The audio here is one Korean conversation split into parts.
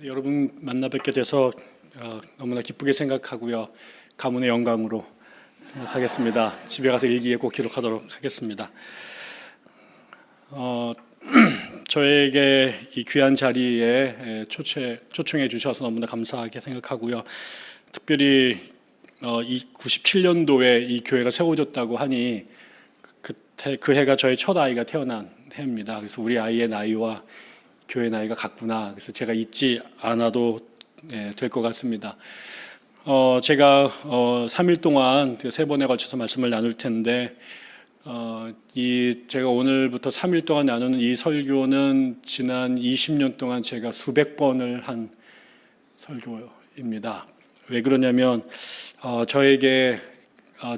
네, 여러분 만나 뵙게 돼서 너무나 기쁘게 생각하고요. 가문의 영광으로 생각하겠습니다. 집에 가서 일기에 꼭 기록하도록 하겠습니다. 저에게 이 귀한 자리에 초청해 주셔서 너무나 감사하게 생각하고요. 특별히 이 97년도에 이 교회가 세워졌다고 하니 그 해가 저의 첫 아이가 태어난 해입니다. 그래서 우리 아이의 나이와 교회 나이가 같구나. 그래서 제가 잊지 않아도 될 것 같습니다. 제가 3일 동안 3번에 걸쳐서 말씀을 나눌 텐데 제가 오늘부터 3일 동안 나누는 이 설교는 지난 20년 동안 제가 수백 번을 한 설교입니다. 왜 그러냐면 저에게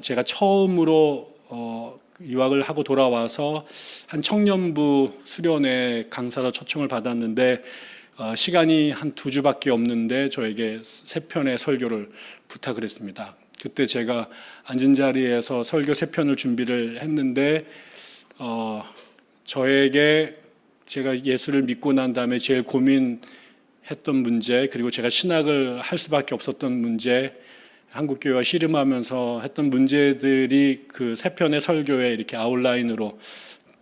제가 처음으로 유학을 하고 돌아와서 한 청년부 수련회 강사로 초청을 받았는데 시간이 한 2주밖에 없는데 저에게 3편의 설교를 부탁을 했습니다. 그때 제가 앉은 자리에서 설교 3편을 준비를 했는데 저에게 제가 예수를 믿고 난 다음에 제일 고민했던 문제, 그리고 제가 신학을 할 수밖에 없었던 문제, 한국교회와 씨름하면서 했던 문제들이 그 3편의 설교에 이렇게 아웃라인으로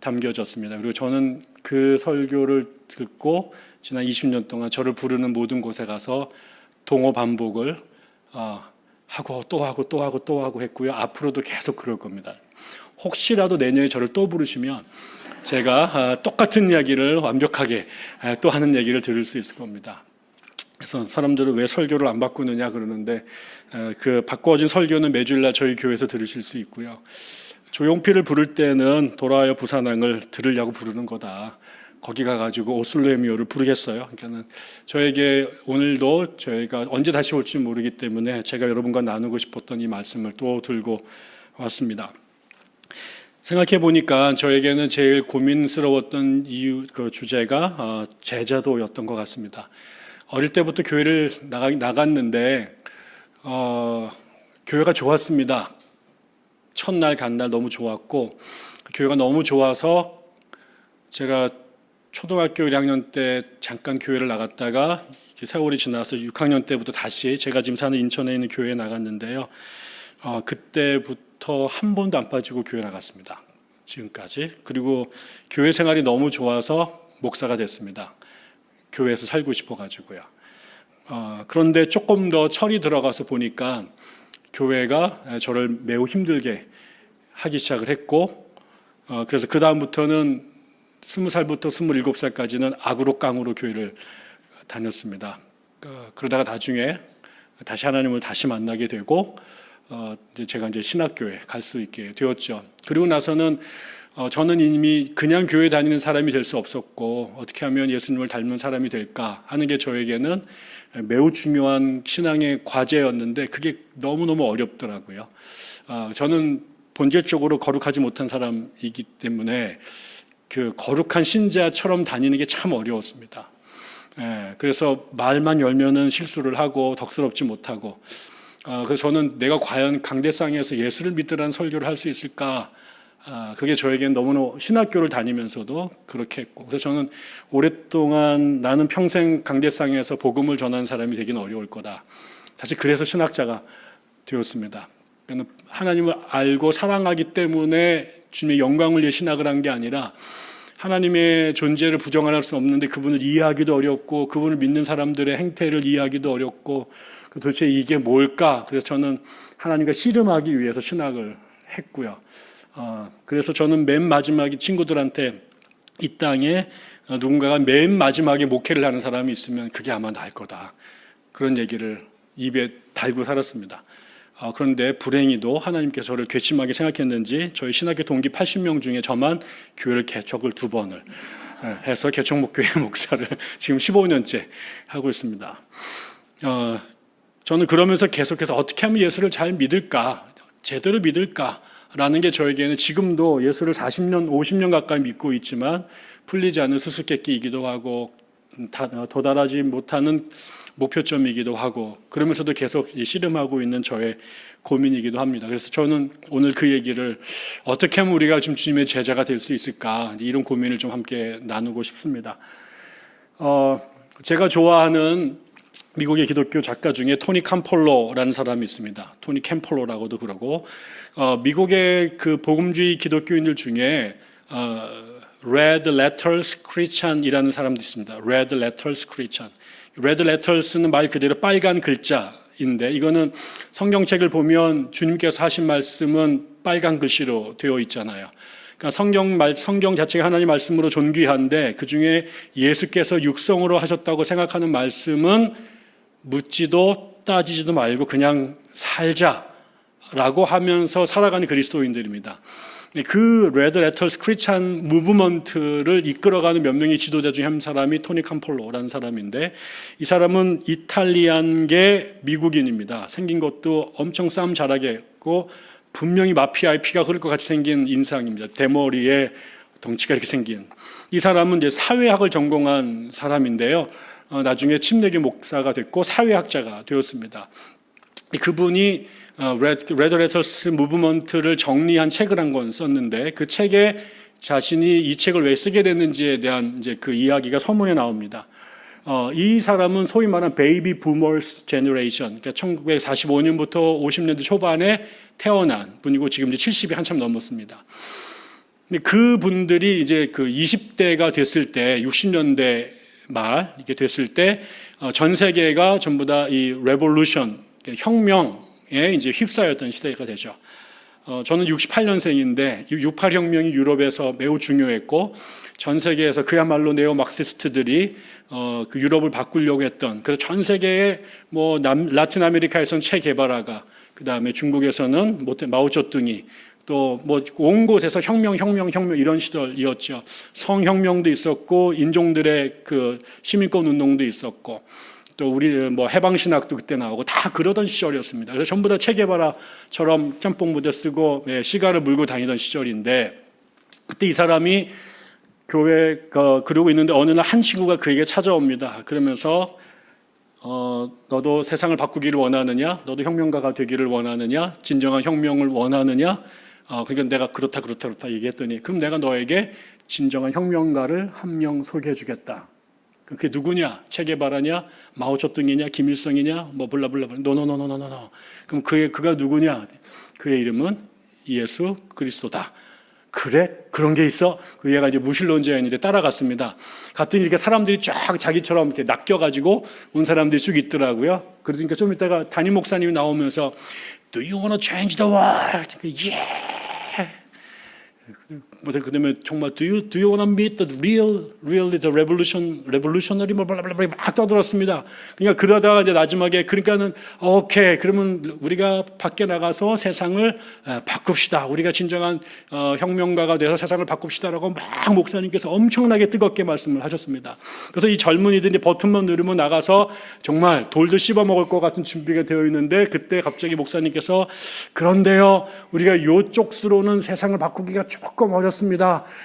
담겨졌습니다. 그리고 저는 그 설교를 듣고 지난 20년 동안 저를 부르는 모든 곳에 가서 동어 반복을 하고 또 하고 또 하고 또 하고 했고요. 앞으로도 계속 그럴 겁니다. 혹시라도 내년에 저를 또 부르시면 제가 똑같은 이야기를 완벽하게 또 하는 얘기를 들을 수 있을 겁니다. 그래서 사람들은 왜 설교를 안 바꾸느냐 그러는데 그 바꿔진 설교는 매주일날 저희 교회에서 들으실 수 있고요. 조용필을 부를 때는 돌아와요 부산항을 들으려고 부르는 거다. 거기 가가지고 오슬로의 미호를 부르겠어요. 그러니까는 저에게 오늘도 저희가 언제 다시 올지 모르기 때문에 제가 여러분과 나누고 싶었던 이 말씀을 또 들고 왔습니다. 생각해 보니까 저에게는 제일 고민스러웠던 그 주제가 제자도였던 것 같습니다. 어릴 때부터 교회를 나갔는데 교회가 좋았습니다. 첫날 간 날 너무 좋았고 교회가 너무 좋아서 제가 초등학교 1학년 때 잠깐 교회를 나갔다가 세월이 지나서 6학년 때부터 다시 제가 지금 사는 인천에 있는 교회에 나갔는데요. 그때부터 한 번도 안 빠지고 교회 나갔습니다. 지금까지. 그리고 교회 생활이 너무 좋아서 목사가 됐습니다. 교회에서 살고 싶어가지고요. 그런데 조금 더 철이 들어가서 보니까 교회가 저를 매우 힘들게 하기 시작을 했고 그래서 그 다음부터는 20살부터 27살까지는 악으로 깡으로 교회를 다녔습니다. 그러다가 나중에 다시 하나님을 다시 만나게 되고 제가 이제 신학교에 갈 수 있게 되었죠. 그리고 나서는 저는 이미 그냥 교회 다니는 사람이 될 수 없었고 어떻게 하면 예수님을 닮은 사람이 될까 하는 게 저에게는 매우 중요한 신앙의 과제였는데 그게 너무너무 어렵더라고요. 저는 본질적으로 거룩하지 못한 사람이기 때문에 그 거룩한 신자처럼 다니는 게 참 어려웠습니다. 그래서 말만 열면은 실수를 하고 덕스럽지 못하고 그래서 저는 내가 과연 강대상에서 예수를 믿으라는 설교를 할 수 있을까? 그게 저에게는 너무나 신학교를 다니면서도 그렇게 했고 그래서 저는 오랫동안 나는 평생 강대상에서 복음을 전하는 사람이 되기는 어려울 거다. 사실 그래서 신학자가 되었습니다. 하나님을 알고 사랑하기 때문에 주님의 영광을 위해 신학을 한 게 아니라 하나님의 존재를 부정할 수 없는데 그분을 이해하기도 어렵고 그분을 믿는 사람들의 행태를 이해하기도 어렵고 도대체 이게 뭘까? 그래서 저는 하나님과 씨름하기 위해서 신학을 했고요. 그래서 저는 맨 마지막에 친구들한테 이 땅에 누군가가 맨 마지막에 목회를 하는 사람이 있으면 그게 아마 나일 거다. 그런 얘기를 입에 달고 살았습니다. 그런데 불행히도 하나님께서 저를 괘씸하게 생각했는지 저희 신학교 동기 80명 중에 저만 교회를 개척을 2번을 해서 개척목교회 목사를 지금 15년째 하고 있습니다. 저는 그러면서 계속해서 어떻게 하면 예수를 잘 믿을까, 제대로 믿을까라는 게 저에게는 지금도 예수를 40년, 50년 가까이 믿고 있지만 풀리지 않는 수수께끼이기도 하고 도달하지 못하는 목표점이기도 하고 그러면서도 계속 씨름하고 있는 저의 고민이기도 합니다. 그래서 저는 오늘 그 얘기를 어떻게 하면 우리가 좀 주님의 제자가 될 수 있을까 이런 고민을 좀 함께 나누고 싶습니다. 제가 좋아하는 미국의 기독교 작가 중에 토니 캠폴로라는 사람이 있습니다. 토니 캠폴로라고도 그러고 미국의 그 복음주의 기독교인들 중에 Red Letters Christian이라는 사람도 있습니다. Red Letters Christian. Red Letters는 말 그대로 빨간 글자인데 이거는 성경책을 보면 주님께서 하신 말씀은 빨간 글씨로 되어 있잖아요. 그러니까 성경 자체가 하나님 말씀으로 존귀한데 그 중에 예수께서 육성으로 하셨다고 생각하는 말씀은 묻지도 따지지도 말고 그냥 살자라고 하면서 살아가는 그리스도인들입니다. 그 레드 레터스 크리스찬 무브먼트를 이끌어가는 몇 명의 지도자 중에 한 사람이 토니 캠폴로라는 사람인데 이 사람은 이탈리안계 미국인입니다. 생긴 것도 엄청 싸움 잘하겠고 분명히 마피아의 피가 흐를 것 같이 생긴 인상입니다. 대머리에 덩치가 이렇게 생긴. 이 사람은 이제 사회학을 전공한 사람인데요. 나중에 침례교 목사가 됐고 사회학자가 되었습니다. 그분이 레드 레터스 무브먼트를 정리한 책을 한 권 썼는데 그 책에 자신이 이 책을 왜 쓰게 됐는지에 대한 이제 그 이야기가 서문에 나옵니다. 이 사람은 소위 말하는 베이비 부머스 제너레이션, 그러니까 1945년부터 50년대 초반에 태어난 분이고 지금 이제 70이 한참 넘었습니다. 근데 그 분들이 이제 그 20대가 됐을 때, 60년대 말 이렇게 됐을 때 전 세계가 전부 다 이 레볼루션, 혁명에 이제 휩싸였던 시대가 되죠. 저는 68년생인데 68 혁명이 유럽에서 매우 중요했고 전 세계에서 그야말로 네오 막시스트들이 그 유럽을 바꾸려고 했던, 그래서 전 세계에 뭐 라틴 아메리카에서는 체 게바라가, 그 다음에 중국에서는 마오쩌둥이, 또 뭐 온 곳에서 혁명 이런 시절이었죠. 성혁명도 있었고 인종들의 그 시민권 운동도 있었고 또 우리 뭐 해방신학도 그때 나오고 다 그러던 시절이었습니다. 그래서 전부 다 체게바라처럼 짬뽕 무대 쓰고 시가를 물고 다니던 시절인데 그때 이 사람이 교회 그러고 있는데 어느 날 한 친구가 그에게 찾아옵니다. 그러면서 너도 세상을 바꾸기를 원하느냐? 너도 혁명가가 되기를 원하느냐? 진정한 혁명을 원하느냐? 그러니까 내가 그렇다 얘기했더니 그럼 내가 너에게 진정한 혁명가를 한 명 소개해 주겠다. 그게 누구냐? 체게바라냐? 마오쩌둥이냐? 김일성이냐? 뭐 블라블라블라. 노노노노노노. 그럼 그가 누구냐? 그의 이름은 예수 그리스도다. 그래? 그런 게 있어? 그 얘가 이제 무신론자였는데 따라갔습니다. 갔더니 이렇게 사람들이 쫙 자기처럼 이렇게 낚여가지고 온 사람들이 쭉 있더라고요. 그러니까 좀 이따가 담임 목사님이 나오면서 Do you want to change the world? Yeah. 그다음에 정말 Do you want to meet the really the revolutionary 막 떠들었습니다. 그러니까 그러다가 이제 마지막에 그러니까는 오케이 그러면 우리가 밖에 나가서 세상을 바꿉시다. 우리가 진정한 혁명가가 돼서 세상을 바꿉시다라고 막 목사님께서 엄청나게 뜨겁게 말씀을 하셨습니다. 그래서 이 젊은이들이 버튼만 누르면 나가서 정말 돌도 씹어 먹을 것 같은 준비가 되어 있는데 그때 갑자기 목사님께서 그런데요 우리가 요쪽 수로는 세상을 바꾸기가 조금 어렵습니다.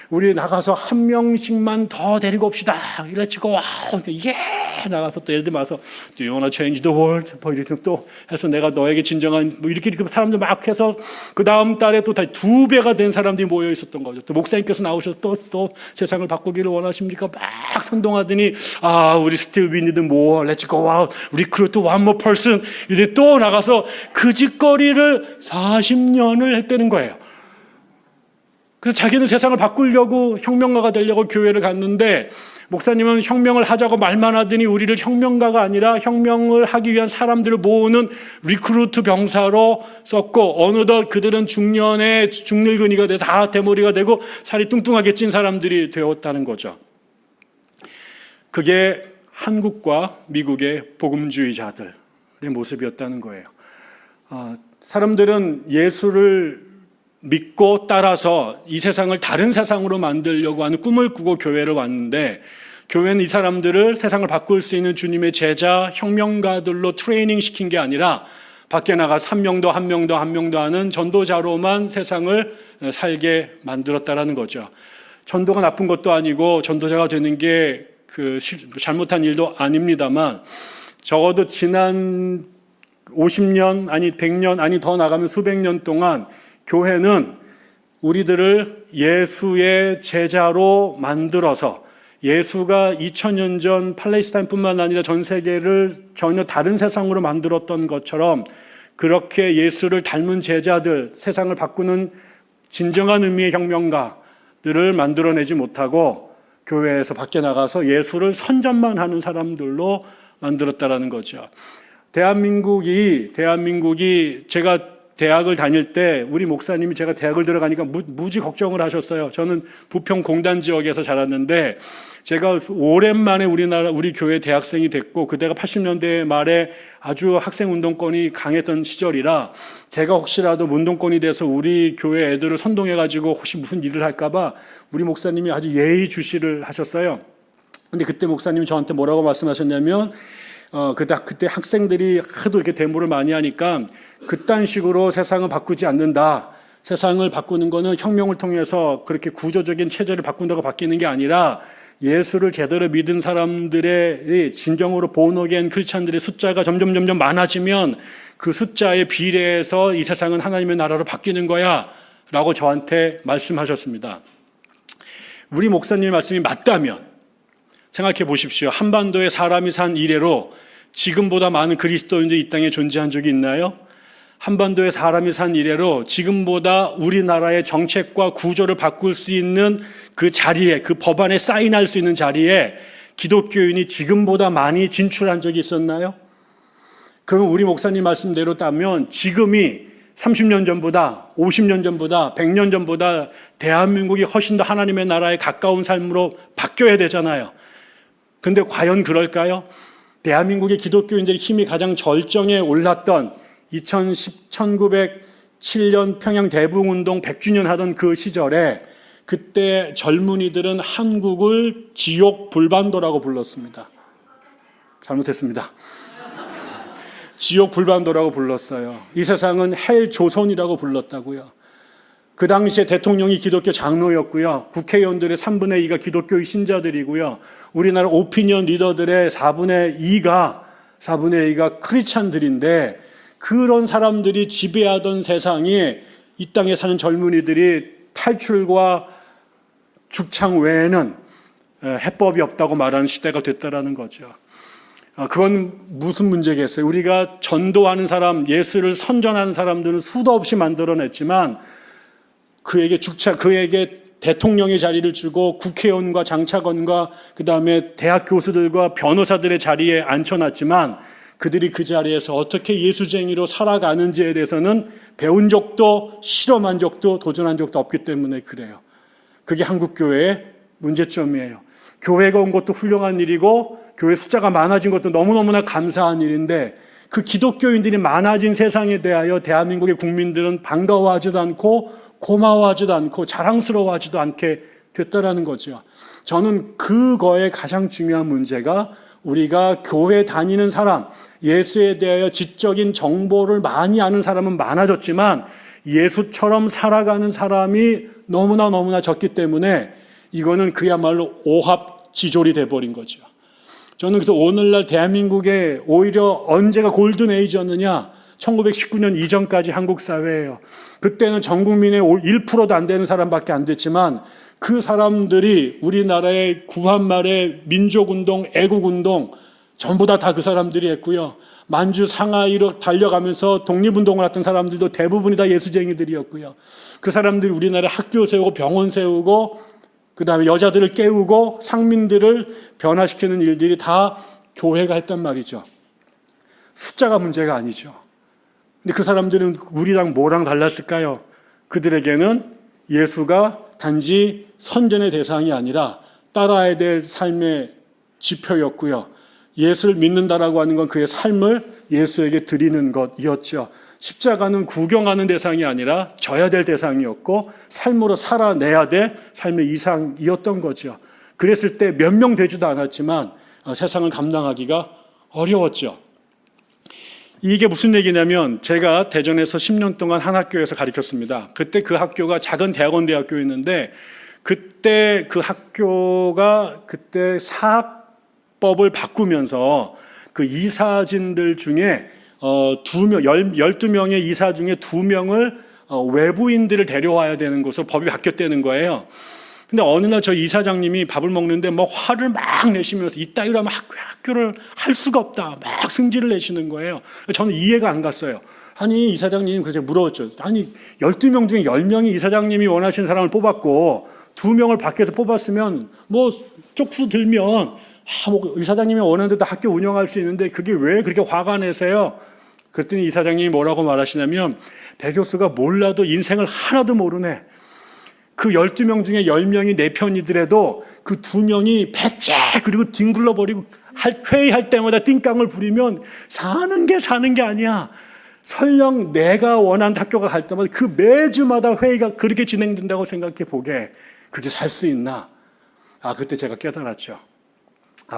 우리 나가서 한 명씩만 더 데리고 옵시다. Let's go out. 예! 나가서 또 예를 들어서 Do you want to change the world? 뭐 이렇게 또 해서 내가 너에게 진정한 뭐 이렇게 사람들 막 해서 그 다음 달에 또 2배가 된 사람들이 모여 있었던 거죠. 또 목사님께서 나오셔서 또 세상을 바꾸기를 원하십니까? 막 선동하더니 우리 still we need more. Let's go out. recruit one more person. 이제 또 나가서 그 짓거리를 40년을 했다는 거예요. 그래서 자기는 세상을 바꾸려고 혁명가가 되려고 교회를 갔는데 목사님은 혁명을 하자고 말만 하더니 우리를 혁명가가 아니라 혁명을 하기 위한 사람들을 모으는 리크루트 병사로 썼고 어느덧 그들은 중년에 중늙은이가 돼 다 대머리가 되고 살이 뚱뚱하게 찐 사람들이 되었다는 거죠. 그게 한국과 미국의 복음주의자들의 모습이었다는 거예요. 사람들은 예수를 믿고 따라서 이 세상을 다른 세상으로 만들려고 하는 꿈을 꾸고 교회를 왔는데 교회는 이 사람들을 세상을 바꿀 수 있는 주님의 제자, 혁명가들로 트레이닝 시킨 게 아니라 밖에 나가서 한 명도 하는 전도자로만 세상을 살게 만들었다라는 거죠. 전도가 나쁜 것도 아니고 전도자가 되는 게 잘못한 일도 아닙니다만 적어도 지난 50년 아니 100년 아니 더 나가면 수백 년 동안 교회는 우리들을 예수의 제자로 만들어서 예수가 2000년 전 팔레스타인뿐만 아니라 전 세계를 전혀 다른 세상으로 만들었던 것처럼 그렇게 예수를 닮은 제자들, 세상을 바꾸는 진정한 의미의 혁명가들을 만들어내지 못하고 교회에서 밖에 나가서 예수를 선전만 하는 사람들로 만들었다라는 거죠. 대한민국이 제가 대학을 다닐 때 우리 목사님이 제가 대학을 들어가니까 무지 걱정을 하셨어요. 저는 부평 공단 지역에서 자랐는데 제가 오랜만에 우리 교회 대학생이 됐고 그때가 80년대 말에 아주 학생 운동권이 강했던 시절이라 제가 혹시라도 운동권이 돼서 우리 교회 애들을 선동해가지고 혹시 무슨 일을 할까봐 우리 목사님이 아주 예의주시를 하셨어요. 근데 그때 목사님이 저한테 뭐라고 말씀하셨냐면 그때 학생들이 하도 이렇게 데모를 많이 하니까 그딴 식으로 세상을 바꾸지 않는다. 세상을 바꾸는 거는 혁명을 통해서 그렇게 구조적인 체제를 바꾼다고 바뀌는 게 아니라 예수를 제대로 믿은 사람들의 진정으로 본어겐 크리스찬들의 숫자가 점점 많아지면 그 숫자에 비례해서 이 세상은 하나님의 나라로 바뀌는 거야 라고 저한테 말씀하셨습니다. 우리 목사님의 말씀이 맞다면 생각해 보십시오. 한반도에 사람이 산 이래로 지금보다 많은 그리스도인들이 이 땅에 존재한 적이 있나요? 한반도에 사람이 산 이래로 지금보다 우리나라의 정책과 구조를 바꿀 수 있는 그 자리에, 그 법안에 사인할 수 있는 자리에 기독교인이 지금보다 많이 진출한 적이 있었나요? 그럼 우리 목사님 말씀대로 따면 지금이 30년 전보다 50년 전보다 100년 전보다 대한민국이 훨씬 더 하나님의 나라에 가까운 삶으로 바뀌어야 되잖아요. 근데 과연 그럴까요? 대한민국의 기독교인들의 힘이 가장 절정에 올랐던 1907년 평양 대붕운동 100주년 하던 그 시절에 그때 젊은이들은 한국을 지옥 불반도라고 불렀습니다. 잘못했습니다. 지옥 불반도라고 불렀어요. 이 세상은 헬 조선이라고 불렀다고요. 그 당시에 대통령이 기독교 장로였고요. 국회의원들의 3분의 2가 기독교의 신자들이고요. 우리나라 오피니언 리더들의 4분의 2가 크리스찬들인데 그런 사람들이 지배하던 세상에 이 땅에 사는 젊은이들이 탈출과 죽창 외에는 해법이 없다고 말하는 시대가 됐다라는 거죠. 그건 무슨 문제겠어요? 우리가 전도하는 사람, 예수를 선전하는 사람들은 수도 없이 만들어냈지만 그에게 대통령의 자리를 주고 국회의원과 장차관과 그 다음에 대학 교수들과 변호사들의 자리에 앉혀놨지만 그들이 그 자리에서 어떻게 예수쟁이로 살아가는지에 대해서는 배운 적도 실험한 적도 도전한 적도 없기 때문에 그래요. 그게 한국교회의 문제점이에요. 교회가 온 것도 훌륭한 일이고 교회 숫자가 많아진 것도 너무너무나 감사한 일인데 그 기독교인들이 많아진 세상에 대하여 대한민국의 국민들은 반가워하지도 않고 고마워하지도 않고 자랑스러워하지도 않게 됐다라는 거죠. 저는 그거의 가장 중요한 문제가 우리가 교회 다니는 사람, 예수에 대하여 지적인 정보를 많이 아는 사람은 많아졌지만 예수처럼 살아가는 사람이 너무나 적기 때문에 이거는 그야말로 오합지졸이 돼버린 거죠. 저는 그래서 오늘날 대한민국에 오히려 언제가 골든 에이지였느냐? 1919년 이전까지 한국 사회예요. 그때는 전 국민의 1%도 안 되는 사람밖에 안 됐지만 그 사람들이 우리나라의 구한말의 민족운동, 애국운동 전부 다 그 사람들이 했고요. 만주 상하이로 달려가면서 독립운동을 했던 사람들도 대부분이 다 예수쟁이들이었고요. 그 사람들이 우리나라에 학교 세우고 병원 세우고 그 다음에 여자들을 깨우고 상민들을 변화시키는 일들이 다 교회가 했단 말이죠. 숫자가 문제가 아니죠. 근데 그 사람들은 우리랑 뭐랑 달랐을까요? 그들에게는 예수가 단지 선전의 대상이 아니라 따라야 될 삶의 지표였고요. 예수를 믿는다라고 하는 건 그의 삶을 예수에게 드리는 것이었죠. 십자가는 구경하는 대상이 아니라 져야 될 대상이었고 삶으로 살아내야 될 삶의 이상이었던 거죠. 그랬을 때 몇 명 되지도 않았지만 세상을 감당하기가 어려웠죠. 이게 무슨 얘기냐면 제가 대전에서 10년 동안 한 학교에서 가르쳤습니다. 그때 그 학교가 작은 대학원 대학교였는데 그때 그 학교가 그때 사학법을 바꾸면서 그 이사진들 중에 12명의 이사 중에 2명을 외부인들을 데려와야 되는 것으로 법이 바뀌었다는 거예요. 근데 어느 날 저 이사장님이 밥을 먹는데 뭐 화를 막 내시면서 이따위로 하면 학교를 할 수가 없다. 막 승질을 내시는 거예요. 저는 이해가 안 갔어요. 아니, 이사장님, 그래서 물어봤죠. 아니, 12명 중에 10명이 이사장님이 원하시는 사람을 뽑았고 2명을 밖에서 뽑았으면 뭐 쪽수 들면 뭐 이사장님이 원하는 대로 학교 운영할 수 있는데 그게 왜 그렇게 화가 내세요? 그랬더니 이사장님이 뭐라고 말하시냐면, 배 교수가 몰라도 인생을 하나도 모르네. 그 12명 중에 10명이 내 편이더라도 그 2명이 배째 그리고 뒹굴러버리고 회의할 때마다 띵깡을 부리면 사는 게 아니야. 설령 내가 원하는 학교가 갈 때마다 그 매주마다 회의가 그렇게 진행된다고 생각해 보게. 그렇게 살 수 있나? 그때 제가 깨달았죠.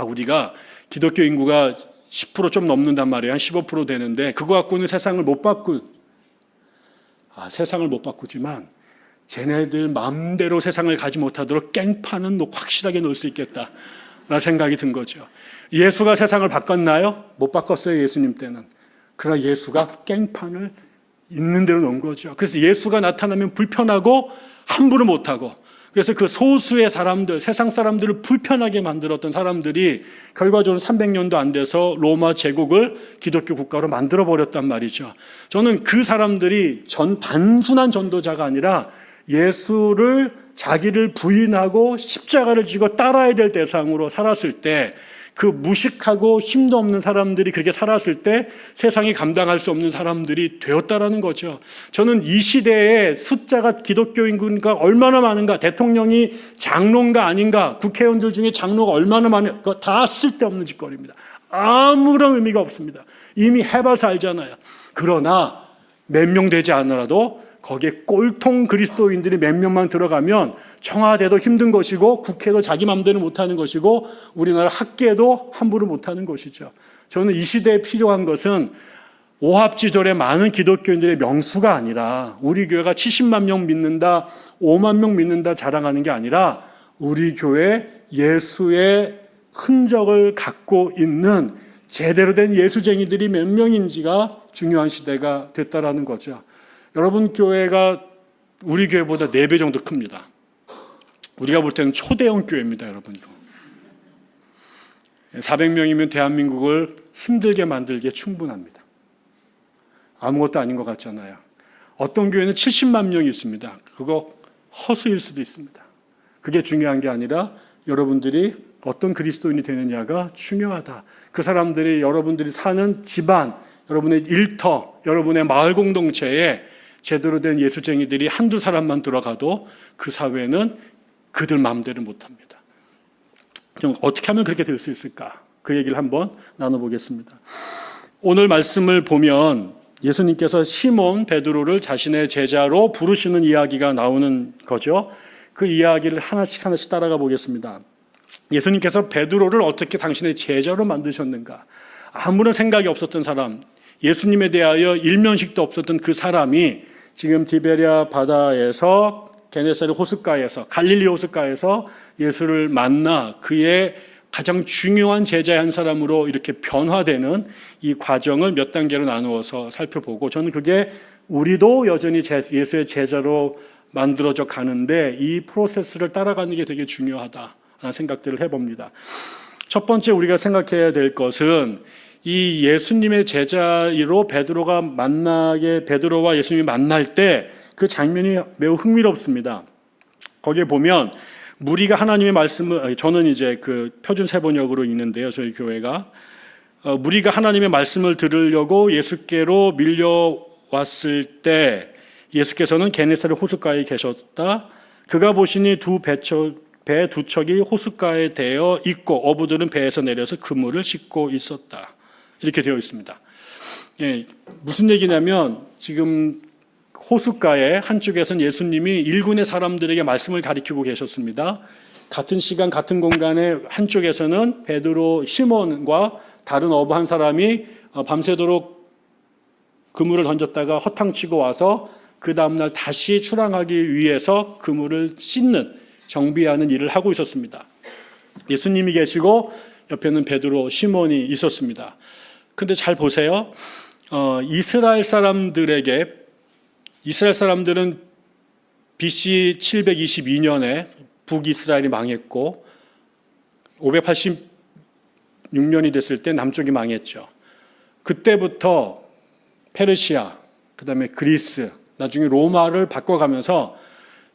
우리가 기독교 인구가 10% 좀 넘는단 말이에요. 한 15% 되는데 그거 갖고는 세상을 못 바꾸지만 쟤네들 마음대로 세상을 가지 못하도록 깽판은 확실하게 놓을 수 있겠다 라는 생각이 든 거죠. 예수가 세상을 바꿨나요? 못 바꿨어요. 예수님 때는. 그러나 예수가 깽판을 있는 대로 놓은 거죠. 그래서 예수가 나타나면 불편하고 함부로 못하고, 그래서 그 소수의 사람들, 세상 사람들을 불편하게 만들었던 사람들이 결과적으로 300년도 안 돼서 로마 제국을 기독교 국가로 만들어버렸단 말이죠. 저는 그 사람들이 단순한 전도자가 아니라 예수를 자기를 부인하고 십자가를 지고 따라야 될 대상으로 살았을 때, 그 무식하고 힘도 없는 사람들이 그렇게 살았을 때 세상이 감당할 수 없는 사람들이 되었다라는 거죠. 저는 이 시대에 숫자가 기독교 인구가 얼마나 많은가, 대통령이 장로인가 아닌가, 국회의원들 중에 장로가 얼마나 많은가, 그거 다 쓸데없는 짓거리입니다. 아무런 의미가 없습니다. 이미 해봐서 알잖아요. 그러나 몇 명 되지 않더라도 거기에 꼴통 그리스도인들이 몇 명만 들어가면 청와대도 힘든 것이고 국회도 자기 마음대로 못하는 것이고 우리나라 학계도 함부로 못하는 것이죠. 저는 이 시대에 필요한 것은 오합지졸의 많은 기독교인들의 명수가 아니라, 우리 교회가 70만 명 믿는다, 5만 명 믿는다 자랑하는 게 아니라 우리 교회 예수의 흔적을 갖고 있는 제대로 된 예수쟁이들이 몇 명인지가 중요한 시대가 됐다라는 거죠. 여러분 교회가 우리 교회보다 4배 정도 큽니다. 우리가 볼 때는 초대형 교회입니다, 여러분. 이거 400명이면 대한민국을 힘들게 만들기에 충분합니다. 아무것도 아닌 것 같잖아요. 어떤 교회는 70만 명이 있습니다. 그거 허수일 수도 있습니다. 그게 중요한 게 아니라 여러분들이 어떤 그리스도인이 되느냐가 중요하다. 그 사람들이 여러분들이 사는 집안, 여러분의 일터, 여러분의 마을 공동체에 제대로 된 예수쟁이들이 한두 사람만 들어가도 그 사회는 그들 마음대로 못합니다. 좀 어떻게 하면 그렇게 될 수 있을까? 그 얘기를 한번 나눠보겠습니다. 오늘 말씀을 보면 예수님께서 시몬 베드로를 자신의 제자로 부르시는 이야기가 나오는 거죠. 그 이야기를 하나씩 따라가 보겠습니다. 예수님께서 베드로를 어떻게 당신의 제자로 만드셨는가? 아무런 생각이 없었던 사람, 예수님에 대하여 일면식도 없었던 그 사람이 지금 디베랴 바다에서 게네사렛 호숫가에서, 갈릴리 호숫가에서 예수를 만나 그의 가장 중요한 제자의 한 사람으로 이렇게 변화되는 이 과정을 몇 단계로 나누어서 살펴보고, 저는 그게 우리도 여전히 예수의 제자로 만들어져 가는데 이 프로세스를 따라가는 게 되게 중요하다라는 생각들을 해봅니다. 첫 번째 우리가 생각해야 될 것은 이 예수님의 제자로 베드로와 예수님이 만날 때 그 장면이 매우 흥미롭습니다. 거기에 보면 무리가 하나님의 말씀을, 저는 이제 그 표준 세번역으로 읽는데요, 저희 교회가 무리가 하나님의 말씀을 들으려고 예수께로 밀려왔을 때 예수께서는 게네사렛 호숫가에 계셨다. 그가 보시니 배 두 척이 호숫가에 대어 있고 어부들은 배에서 내려서 그물을 싣고 있었다. 이렇게 되어 있습니다. 무슨 얘기냐면 지금 호숫가의 한쪽에서는 예수님이 일군의 사람들에게 말씀을 가리키고 계셨습니다. 같은 시간 같은 공간에 한쪽에서는 베드로, 시몬과 다른 어부 한 사람이 밤새도록 그물을 던졌다가 허탕치고 와서 그 다음날 다시 출항하기 위해서 그물을 씻는, 정비하는 일을 하고 있었습니다. 예수님이 계시고 옆에는 베드로, 시몬이 있었습니다. 근데 잘 보세요. 이스라엘 사람들은 BC 722년에 북이스라엘이 망했고 586년이 됐을 때 남쪽이 망했죠. 그때부터 페르시아, 그다음에 그리스, 나중에 로마를 바꿔가면서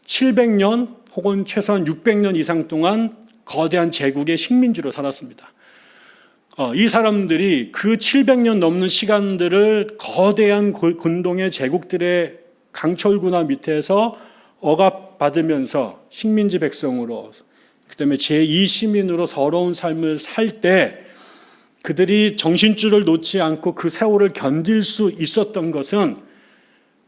700년 혹은 최소한 600년 이상 동안 거대한 제국의 식민지로 살았습니다. 이 사람들이 그 700년 넘는 시간들을 거대한 근동의 제국들의 강철군화 밑에서 억압받으면서 식민지 백성으로, 그다음에 제2시민으로 서러운 삶을 살 때 그들이 정신줄을 놓지 않고 그 세월을 견딜 수 있었던 것은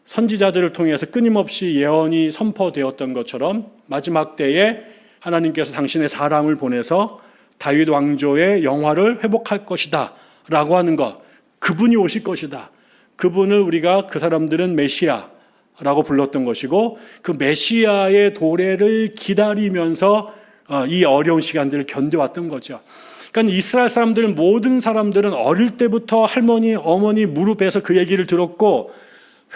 선지자들을 통해서 끊임없이 예언이 선포되었던 것처럼 마지막 때에 하나님께서 당신의 사람을 보내서 다윗 왕조의 영화를 회복할 것이다 라고 하는 것, 그분이 오실 것이다. 그분을 우리가 그 사람들은 메시아라고 불렀던 것이고, 그 메시아의 도래를 기다리면서 이 어려운 시간들을 견뎌왔던 거죠. 그러니까 이스라엘 사람들은, 모든 사람들은 어릴 때부터 할머니, 어머니 무릎에서 그 얘기를 들었고,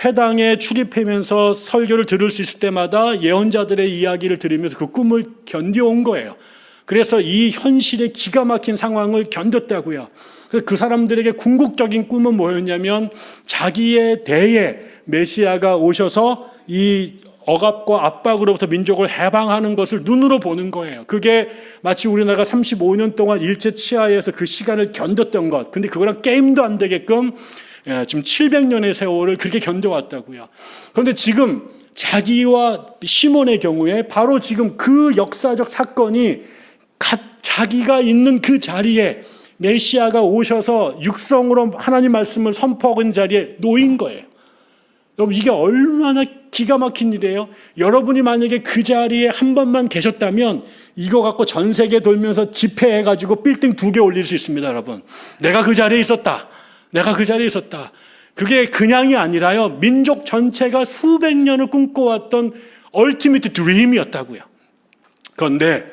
회당에 출입하면서 설교를 들을 수 있을 때마다 예언자들의 이야기를 들으면서 그 꿈을 견뎌온 거예요. 그래서 이 현실의 기가 막힌 상황을 견뎠다고요. 그래서 그 사람들에게 궁극적인 꿈은 뭐였냐면, 자기의 대에 메시아가 오셔서 이 억압과 압박으로부터 민족을 해방하는 것을 눈으로 보는 거예요. 그게 마치 우리나라가 35년 동안 일제 치하에서 그 시간을 견뎠던 것, 근데 그거랑 게임도 안 되게끔 지금 700년의 세월을 그렇게 견뎌왔다고요. 그런데 지금 자기와 시몬의 경우에 바로 지금 그 역사적 사건이 자기가 있는 그 자리에 메시아가 오셔서 육성으로 하나님 말씀을 선포하는 자리에 놓인 거예요. 여러분, 이게 얼마나 기가 막힌 일이에요. 여러분이 만약에 그 자리에 한 번만 계셨다면 이거 갖고 전 세계 돌면서 집회해가지고 빌딩 2개 올릴 수 있습니다. 여러분, 내가 그 자리에 있었다, 내가 그 자리에 있었다. 그게 그냥이 아니라요, 민족 전체가 수백 년을 꿈꿔왔던 얼티미트 드림이었다고요. 그런데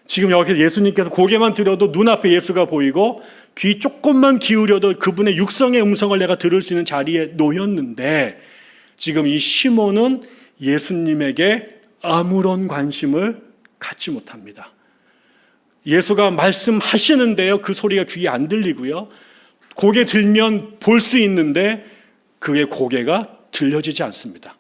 지금 여기 예수님께서 고개만 들어도 눈앞에 예수가 보이고 귀 조금만 기울여도 그분의 육성의 음성을 내가 들을 수 있는 자리에 놓였는데, 지금 이 시몬은 예수님에게 아무런 관심을 갖지 못합니다. 예수가 말씀하시는데요, 그 소리가 귀에 안 들리고요, 고개 들면 볼 수 있는데 그의 고개가 들려지지 않습니다.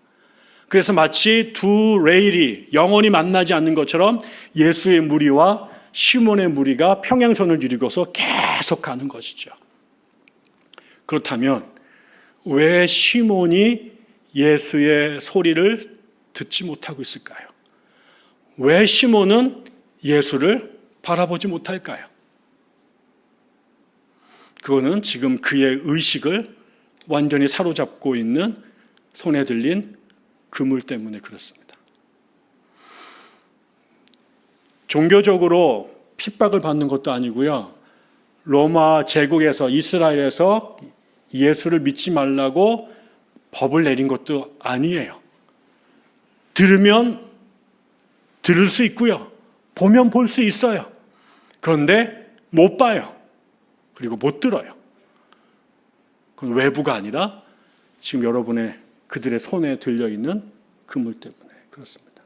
그래서 마치 두 레일이 영원히 만나지 않는 것처럼 예수의 무리와 시몬의 무리가 평행선을 이루고서 계속 가는 것이죠. 그렇다면 왜 시몬이 예수의 소리를 듣지 못하고 있을까요? 왜 시몬은 예수를 바라보지 못할까요? 그거는 지금 그의 의식을 완전히 사로잡고 있는 손에 들린 그물 때문에 그렇습니다. 종교적으로 핍박을 받는 것도 아니고요, 로마 제국에서, 이스라엘에서 예수를 믿지 말라고 법을 내린 것도 아니에요. 들으면 들을 수 있고요, 보면 볼 수 있어요. 그런데 못 봐요. 그리고 못 들어요. 그건 외부가 아니라 지금 여러분의 그들의 손에 들려있는 그물 때문에 그렇습니다.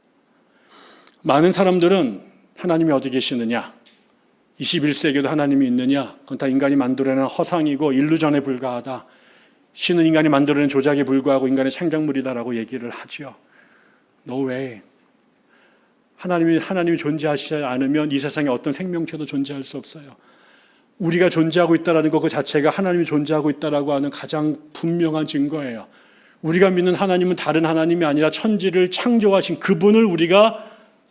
많은 사람들은 하나님이 어디 계시느냐, 21세기에도 하나님이 있느냐, 그건 다 인간이 만들어낸 허상이고 일루전에 불과하다, 신은 인간이 만들어낸 조작에 불과하고 인간의 창작물이다라고 얘기를 하죠. No way. 하나님이 존재하시지 않으면 이 세상에 어떤 생명체도 존재할 수 없어요. 우리가 존재하고 있다는 것 그 자체가 하나님이 존재하고 있다라고 하는 가장 분명한 증거예요. 우리가 믿는 하나님은 다른 하나님이 아니라 천지를 창조하신 그분을 우리가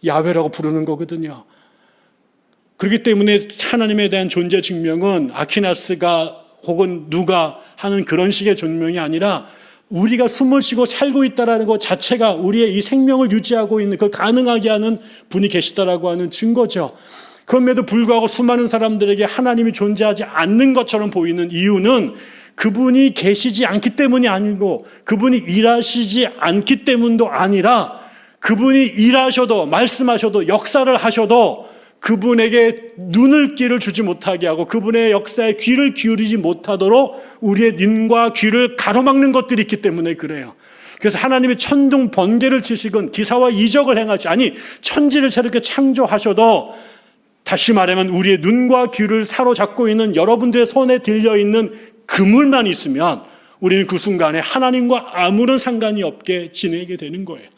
야훼라고 부르는 거거든요. 그렇기 때문에 하나님에 대한 존재 증명은 아퀴나스가 혹은 누가 하는 그런 식의 증명이 아니라 우리가 숨을 쉬고 살고 있다는 것 자체가 우리의 이 생명을 유지하고 있는, 그걸 가능하게 하는 분이 계시다라고 하는 증거죠. 그럼에도 불구하고 수많은 사람들에게 하나님이 존재하지 않는 것처럼 보이는 이유는 그분이 계시지 않기 때문이 아니고, 그분이 일하시지 않기 때문도 아니라, 그분이 일하셔도 말씀하셔도 역사를 하셔도 그분에게 눈을 귀를 주지 못하게 하고 그분의 역사에 귀를 기울이지 못하도록 우리의 눈과 귀를 가로막는 것들이 있기 때문에 그래요. 그래서 하나님이 천둥 번개를 치시건 기사와 이적을 행하지 아니 천지를 새롭게 창조하셔도 다시 말하면 우리의 눈과 귀를 사로잡고 있는 여러분들의 손에 들려있는 그물만 있으면 우리는 그 순간에 하나님과 아무런 상관이 없게 지내게 되는 거예요.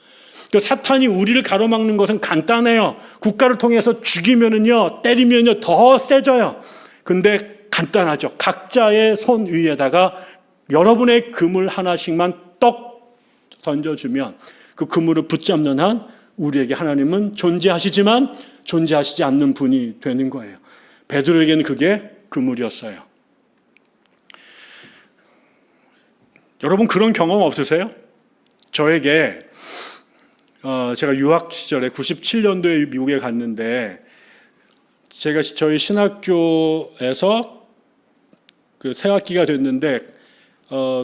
그 사탄이 우리를 가로막는 것은 간단해요. 국가를 통해서 죽이면은요, 때리면요 더 세져요. 근데 간단하죠. 각자의 손 위에다가 여러분의 그물 하나씩만 떡 던져주면 그 그물을 붙잡는 한 우리에게 하나님은 존재하시지만 존재하시지 않는 분이 되는 거예요. 베드로에게는 그게 그물이었어요. 여러분 그런 경험 없으세요? 저에게 제가 유학 시절에 97년도에 미국에 갔는데 제가 저희 신학교에서 그 새 학기가 됐는데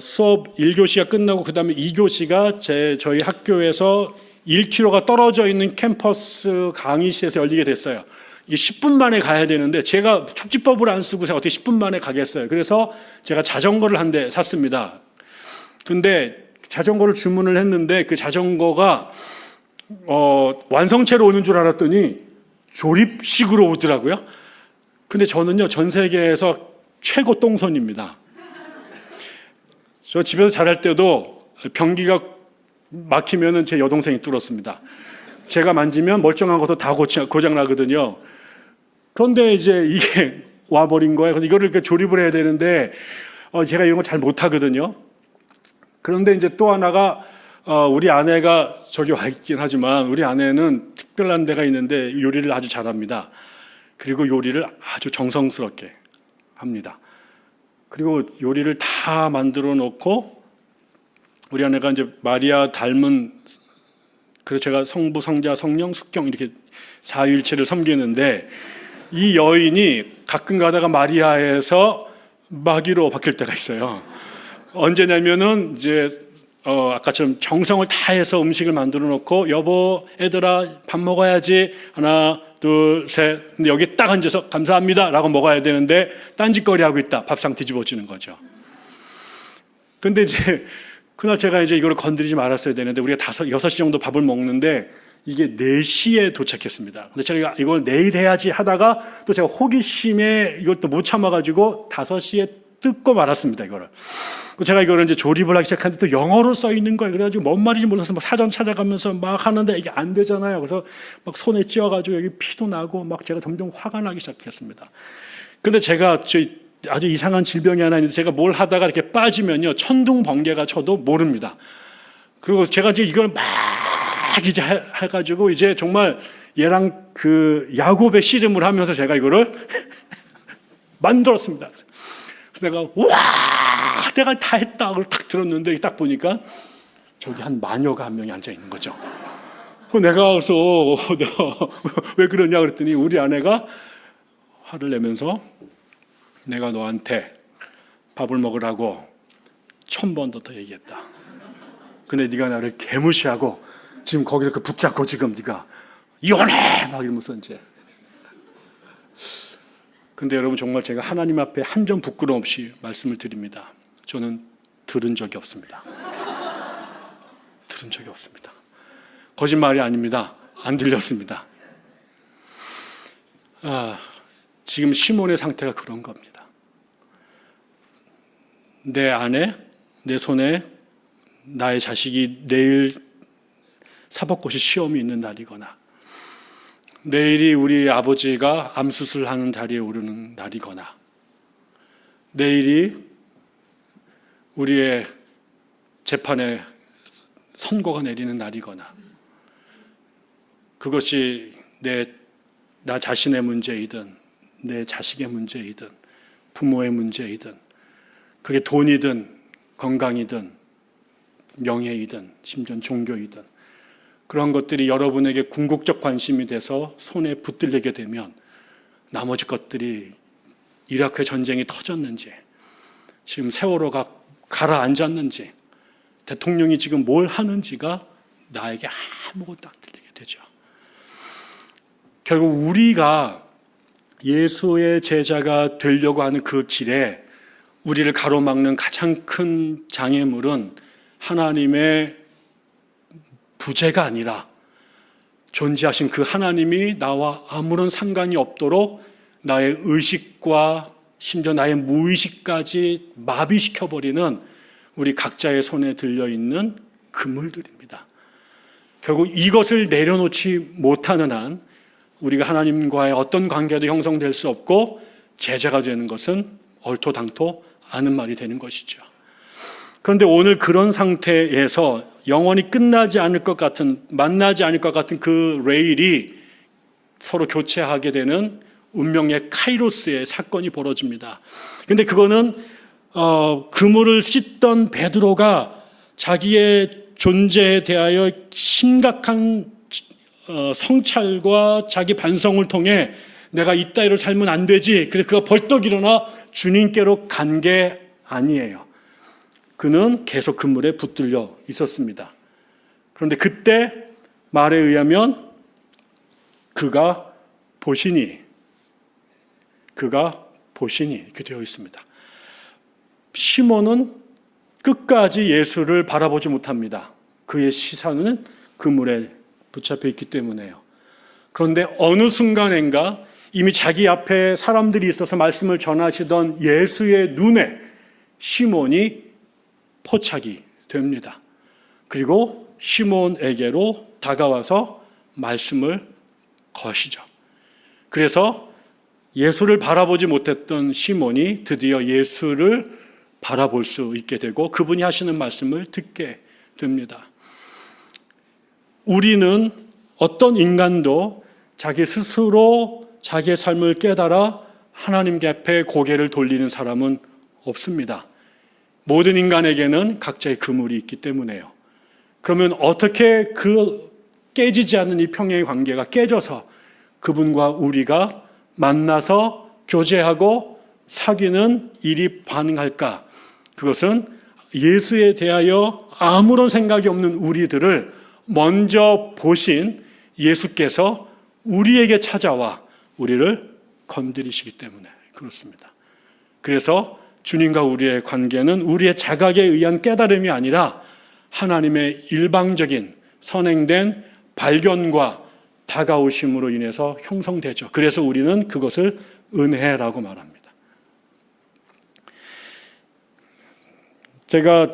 수업 1교시가 끝나고 그 다음에 2교시가 저희 학교에서 1km가 떨어져 있는 캠퍼스 강의실에서 열리게 됐어요. 이게 10분 만에 가야 되는데 제가 축지법을 안 쓰고 제가 어떻게 10분 만에 가겠어요. 그래서 제가 자전거를 한 대 샀습니다. 근데 자전거를 주문을 했는데 그 자전거가 완성체로 오는 줄 알았더니 조립식으로 오더라고요. 근데 저는요 전 세계에서 최고 똥손입니다. 저 집에서 자랄 때도 변기가 막히면은 제 여동생이 뚫었습니다. 제가 만지면 멀쩡한 것도 다 고장 나거든요. 그런데 이제 이게 와버린 거예요. 근데 이거를 이렇게 조립을 해야 되는데 제가 이런 거 잘 못하거든요. 그런데 이제 또 하나가 우리 아내가 저기 와 있긴 하지만 우리 아내는 특별한 데가 있는데 요리를 아주 잘합니다. 그리고 요리를 아주 정성스럽게 합니다. 그리고 요리를 다 만들어 놓고 우리 아내가 이제 마리아 닮은 그래서 제가 성부, 성자, 성령, 숙경 이렇게 사위일체를 섬기는데 이 여인이 가끔 가다가 마리아에서 마귀로 바뀔 때가 있어요. 언제냐면은 이제 아까처럼 정성을 다해서 음식을 만들어 놓고 여보 애들아 밥 먹어야지 하나 둘 셋 근데 여기 딱 앉아서 감사합니다 라고 먹어야 되는데 딴짓거리 하고 있다. 밥상 뒤집어지는 거죠. 근데 이제 그날 제가 이제 이거를 건드리지 말았어야 되는데 우리가 6시 정도 밥을 먹는데 이게 4시에 도착했습니다. 근데 제가 이걸 내일 해야지 하다가 또 제가 호기심에 이걸 또 못 참아가지고 5시에 뜯고 말았습니다, 이거를. 제가 이거를 이제 조립을 하기 시작하는데 또 영어로 써 있는 거예요. 그래가지고 뭔 말인지 몰라서 막 사전 찾아가면서 막 하는데 이게 안 되잖아요. 그래서 막 손에 찧어가지고 여기 피도 나고 막 제가 점점 화가 나기 시작했습니다. 근데 제가 아주 이상한 질병이 하나 있는데 제가 뭘 하다가 이렇게 빠지면요. 천둥 번개가 쳐도 모릅니다. 그리고 제가 이제 이걸 막 이제 해가지고 이제 정말 얘랑 그 야곱의 씨름을 하면서 제가 이거를 만들었습니다. 그래서 내가 와 내가 다 했다 그걸 딱 들었는데 딱 보니까 저기 한 마녀가 한 명이 앉아 있는 거죠. 내가 그래서 내가 왜 그러냐 그랬더니 우리 아내가 화를 내면서 내가 너한테 밥을 먹으라고 1000번도 더 얘기했다. 근데 네가 나를 개무시하고 지금 거기서 그 붙잡고 지금 네가 이혼해 막 이러면서 이제. 근데 여러분 정말 제가 하나님 앞에 한 점 부끄러움 없이 말씀을 드립니다. 저는 들은 적이 없습니다. 들은 적이 없습니다. 거짓말이 아닙니다. 안 들렸습니다. 지금 시몬의 상태가 그런 겁니다. 내 안에, 내 손에 나의 자식이 내일 사법고시 시험이 있는 날이거나 내일이 우리 아버지가 암수술하는 자리에 오르는 날이거나 내일이 우리의 재판에 선고가 내리는 날이거나 그것이 나 자신의 문제이든 내 자식의 문제이든 부모의 문제이든 그게 돈이든 건강이든 명예이든 심지어 종교이든 그런 것들이 여러분에게 궁극적 관심이 돼서 손에 붙들리게 되면 나머지 것들이 이라크 전쟁이 터졌는지 지금 세월호가 가라앉았는지 대통령이 지금 뭘 하는지가 나에게 아무것도 안 들리게 되죠. 결국 우리가 예수의 제자가 되려고 하는 그 길에 우리를 가로막는 가장 큰 장애물은 하나님의 부재가 아니라 존재하신 그 하나님이 나와 아무런 상관이 없도록 나의 의식과 심지어 나의 무의식까지 마비시켜버리는 우리 각자의 손에 들려있는 그물들입니다. 결국 이것을 내려놓지 못하는 한 우리가 하나님과의 어떤 관계도 형성될 수 없고 제자가 되는 것은 얼토당토 않은 말이 되는 것이죠. 그런데 오늘 그런 상태에서 영원히 끝나지 않을 것 같은, 만나지 않을 것 같은 그 레일이 서로 교체하게 되는 운명의 카이로스의 사건이 벌어집니다. 근데 그거는 그물을 씻던 베드로가 자기의 존재에 대하여 심각한 성찰과 자기 반성을 통해 내가 이따위로 살면 안 되지. 그래서 그가 벌떡 일어나 주님께로 간 게 아니에요. 그는 계속 그물에 붙들려 있었습니다. 그런데 그때 말에 의하면 그가 보시니 이렇게 되어 있습니다. 시몬은 끝까지 예수를 바라보지 못합니다. 그의 시선은 그물에 붙잡혀 있기 때문에요. 그런데 어느 순간인가 이미 자기 앞에 사람들이 있어서 말씀을 전하시던 예수의 눈에 시몬이 포착이 됩니다. 그리고 시몬에게로 다가와서 말씀을 거시죠. 그래서 예수를 바라보지 못했던 시몬이 드디어 예수를 바라볼 수 있게 되고 그분이 하시는 말씀을 듣게 됩니다. 우리는 어떤 인간도 자기 스스로 자기의 삶을 깨달아 하나님께 앞에 고개를 돌리는 사람은 없습니다. 모든 인간에게는 각자의 그물이 있기 때문에요. 그러면 어떻게 그 깨지지 않는 이 평행의 관계가 깨져서 그분과 우리가 만나서 교제하고 사귀는 일이 가능할까? 그것은 예수에 대하여 아무런 생각이 없는 우리들을 먼저 보신 예수께서 우리에게 찾아와 우리를 건드리시기 때문에 그렇습니다. 그래서 주님과 우리의 관계는 우리의 자각에 의한 깨달음이 아니라 하나님의 일방적인 선행된 발견과 다가오심으로 인해서 형성되죠. 그래서 우리는 그것을 은혜라고 말합니다. 제가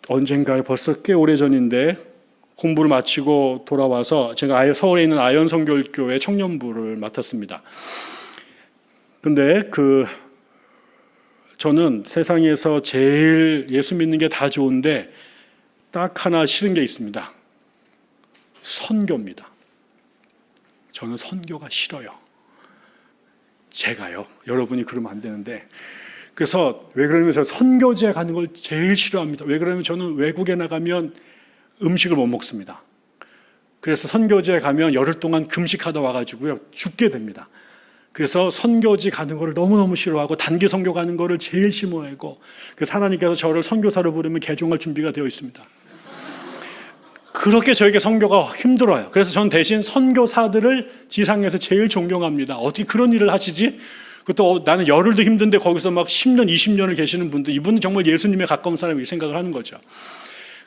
언젠가에 벌써 꽤 오래전인데 공부를 마치고 돌아와서 제가 서울에 있는 아현성결교회 청년부를 맡았습니다. 근데 저는 세상에서 제일 예수 믿는 게 다 좋은데 딱 하나 싫은 게 있습니다. 선교입니다. 저는 선교가 싫어요. 제가요. 여러분이 그러면 안 되는데. 그래서 왜 그러냐면 저 선교지에 가는 걸 제일 싫어합니다. 왜 그러냐면 저는 외국에 나가면 음식을 못 먹습니다. 그래서 선교지에 가면 열흘 동안 금식하다 와가지고요 죽게 됩니다. 그래서 선교지 가는 거를 너무너무 싫어하고 단기 선교 가는 거를 제일 싫어하고 그래서 하나님께서 저를 선교사로 부르면 개종할 준비가 되어 있습니다. 그렇게 저에게 선교가 힘들어요. 그래서 전 대신 선교사들을 지상에서 제일 존경합니다. 어떻게 그런 일을 하시지? 그것도 나는 열흘도 힘든데 거기서 막 10년, 20년을 계시는 분들, 이분은 정말 예수님에 가까운 사람이 생각을 하는 거죠.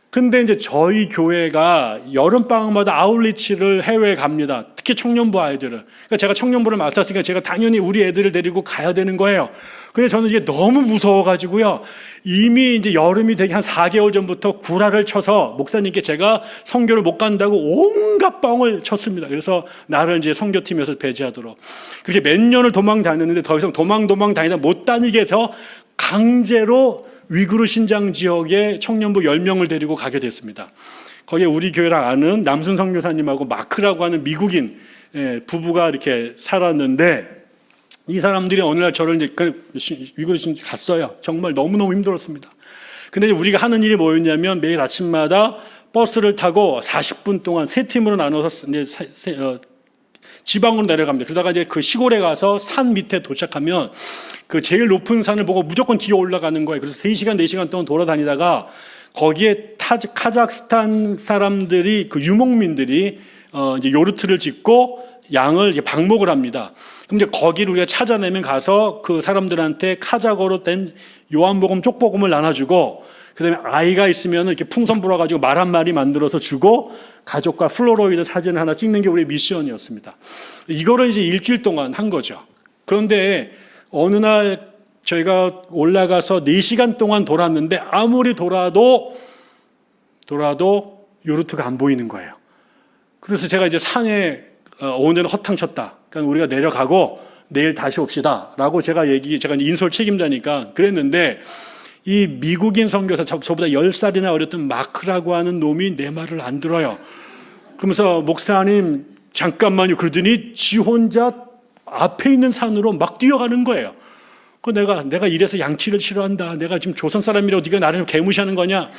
근데 이제 저희 교회가 여름방학마다 아웃리치를 해외에 갑니다. 특히 청년부 아이들을. 그러니까 제가 청년부를 맡았으니까 제가 당연히 우리 애들을 데리고 가야 되는 거예요. 근데 저는 이게 너무 무서워가지고요. 이미 이제 여름이 되기 한 4개월 전부터 구라를 쳐서 목사님께 제가 선교를 못 간다고 온갖 뻥을 쳤습니다. 그래서 나를 이제 선교팀에서 배제하도록. 그렇게 몇 년을 도망 다녔는데 더 이상 도망 다니다 못 다니게 해서 강제로 위구르 신장 지역에 청년부 10명을 데리고 가게 됐습니다. 거기에 우리 교회랑 아는 남순 선교사님하고 마크라고 하는 미국인 부부가 이렇게 살았는데 이 사람들이 어느 날 저를 이제 위구르 신장 갔어요. 정말 너무너무 힘들었습니다. 근데 우리가 하는 일이 뭐였냐면 매일 아침마다 버스를 타고 40분 동안 세 팀으로 나눠서 이제 지방으로 내려갑니다. 그러다가 이제 그 시골에 가서 산 밑에 도착하면 그 제일 높은 산을 보고 무조건 뒤에 올라가는 거예요. 그래서 3시간, 4시간 동안 돌아다니다가 거기에 카자흐스탄 사람들이 그 유목민들이 이제 요르트를 짓고 양을 방목을 합니다. 그럼 이제 거기를 우리가 찾아내면 가서 그 사람들한테 카자흐로 된 요한복음 쪽복음을 나눠주고 그다음에 아이가 있으면 이렇게 풍선 불어가지고 말 한 마리 만들어서 주고 가족과 플로로이드 사진을 하나 찍는 게 우리의 미션이었습니다. 이거를 이제 일주일 동안 한 거죠. 그런데 어느 날 저희가 올라가서 4시간 동안 돌았는데 아무리 돌아도 요르트가 안 보이는 거예요. 그래서 제가 이제 산에 오늘은 허탕쳤다. 그러니까 우리가 내려가고 내일 다시 옵시다. 라고 제가 인솔 책임자니까 그랬는데 이 미국인 선교사, 저보다 10살이나 어렸던 마크라고 하는 놈이 내 말을 안 들어요. 그러면서 목사님 잠깐만요. 그러더니 지 혼자 앞에 있는 산으로 막 뛰어가는 거예요. 내가 이래서 양키를 싫어한다. 내가 지금 조선 사람이라고 네가 나를 개무시하는 거냐?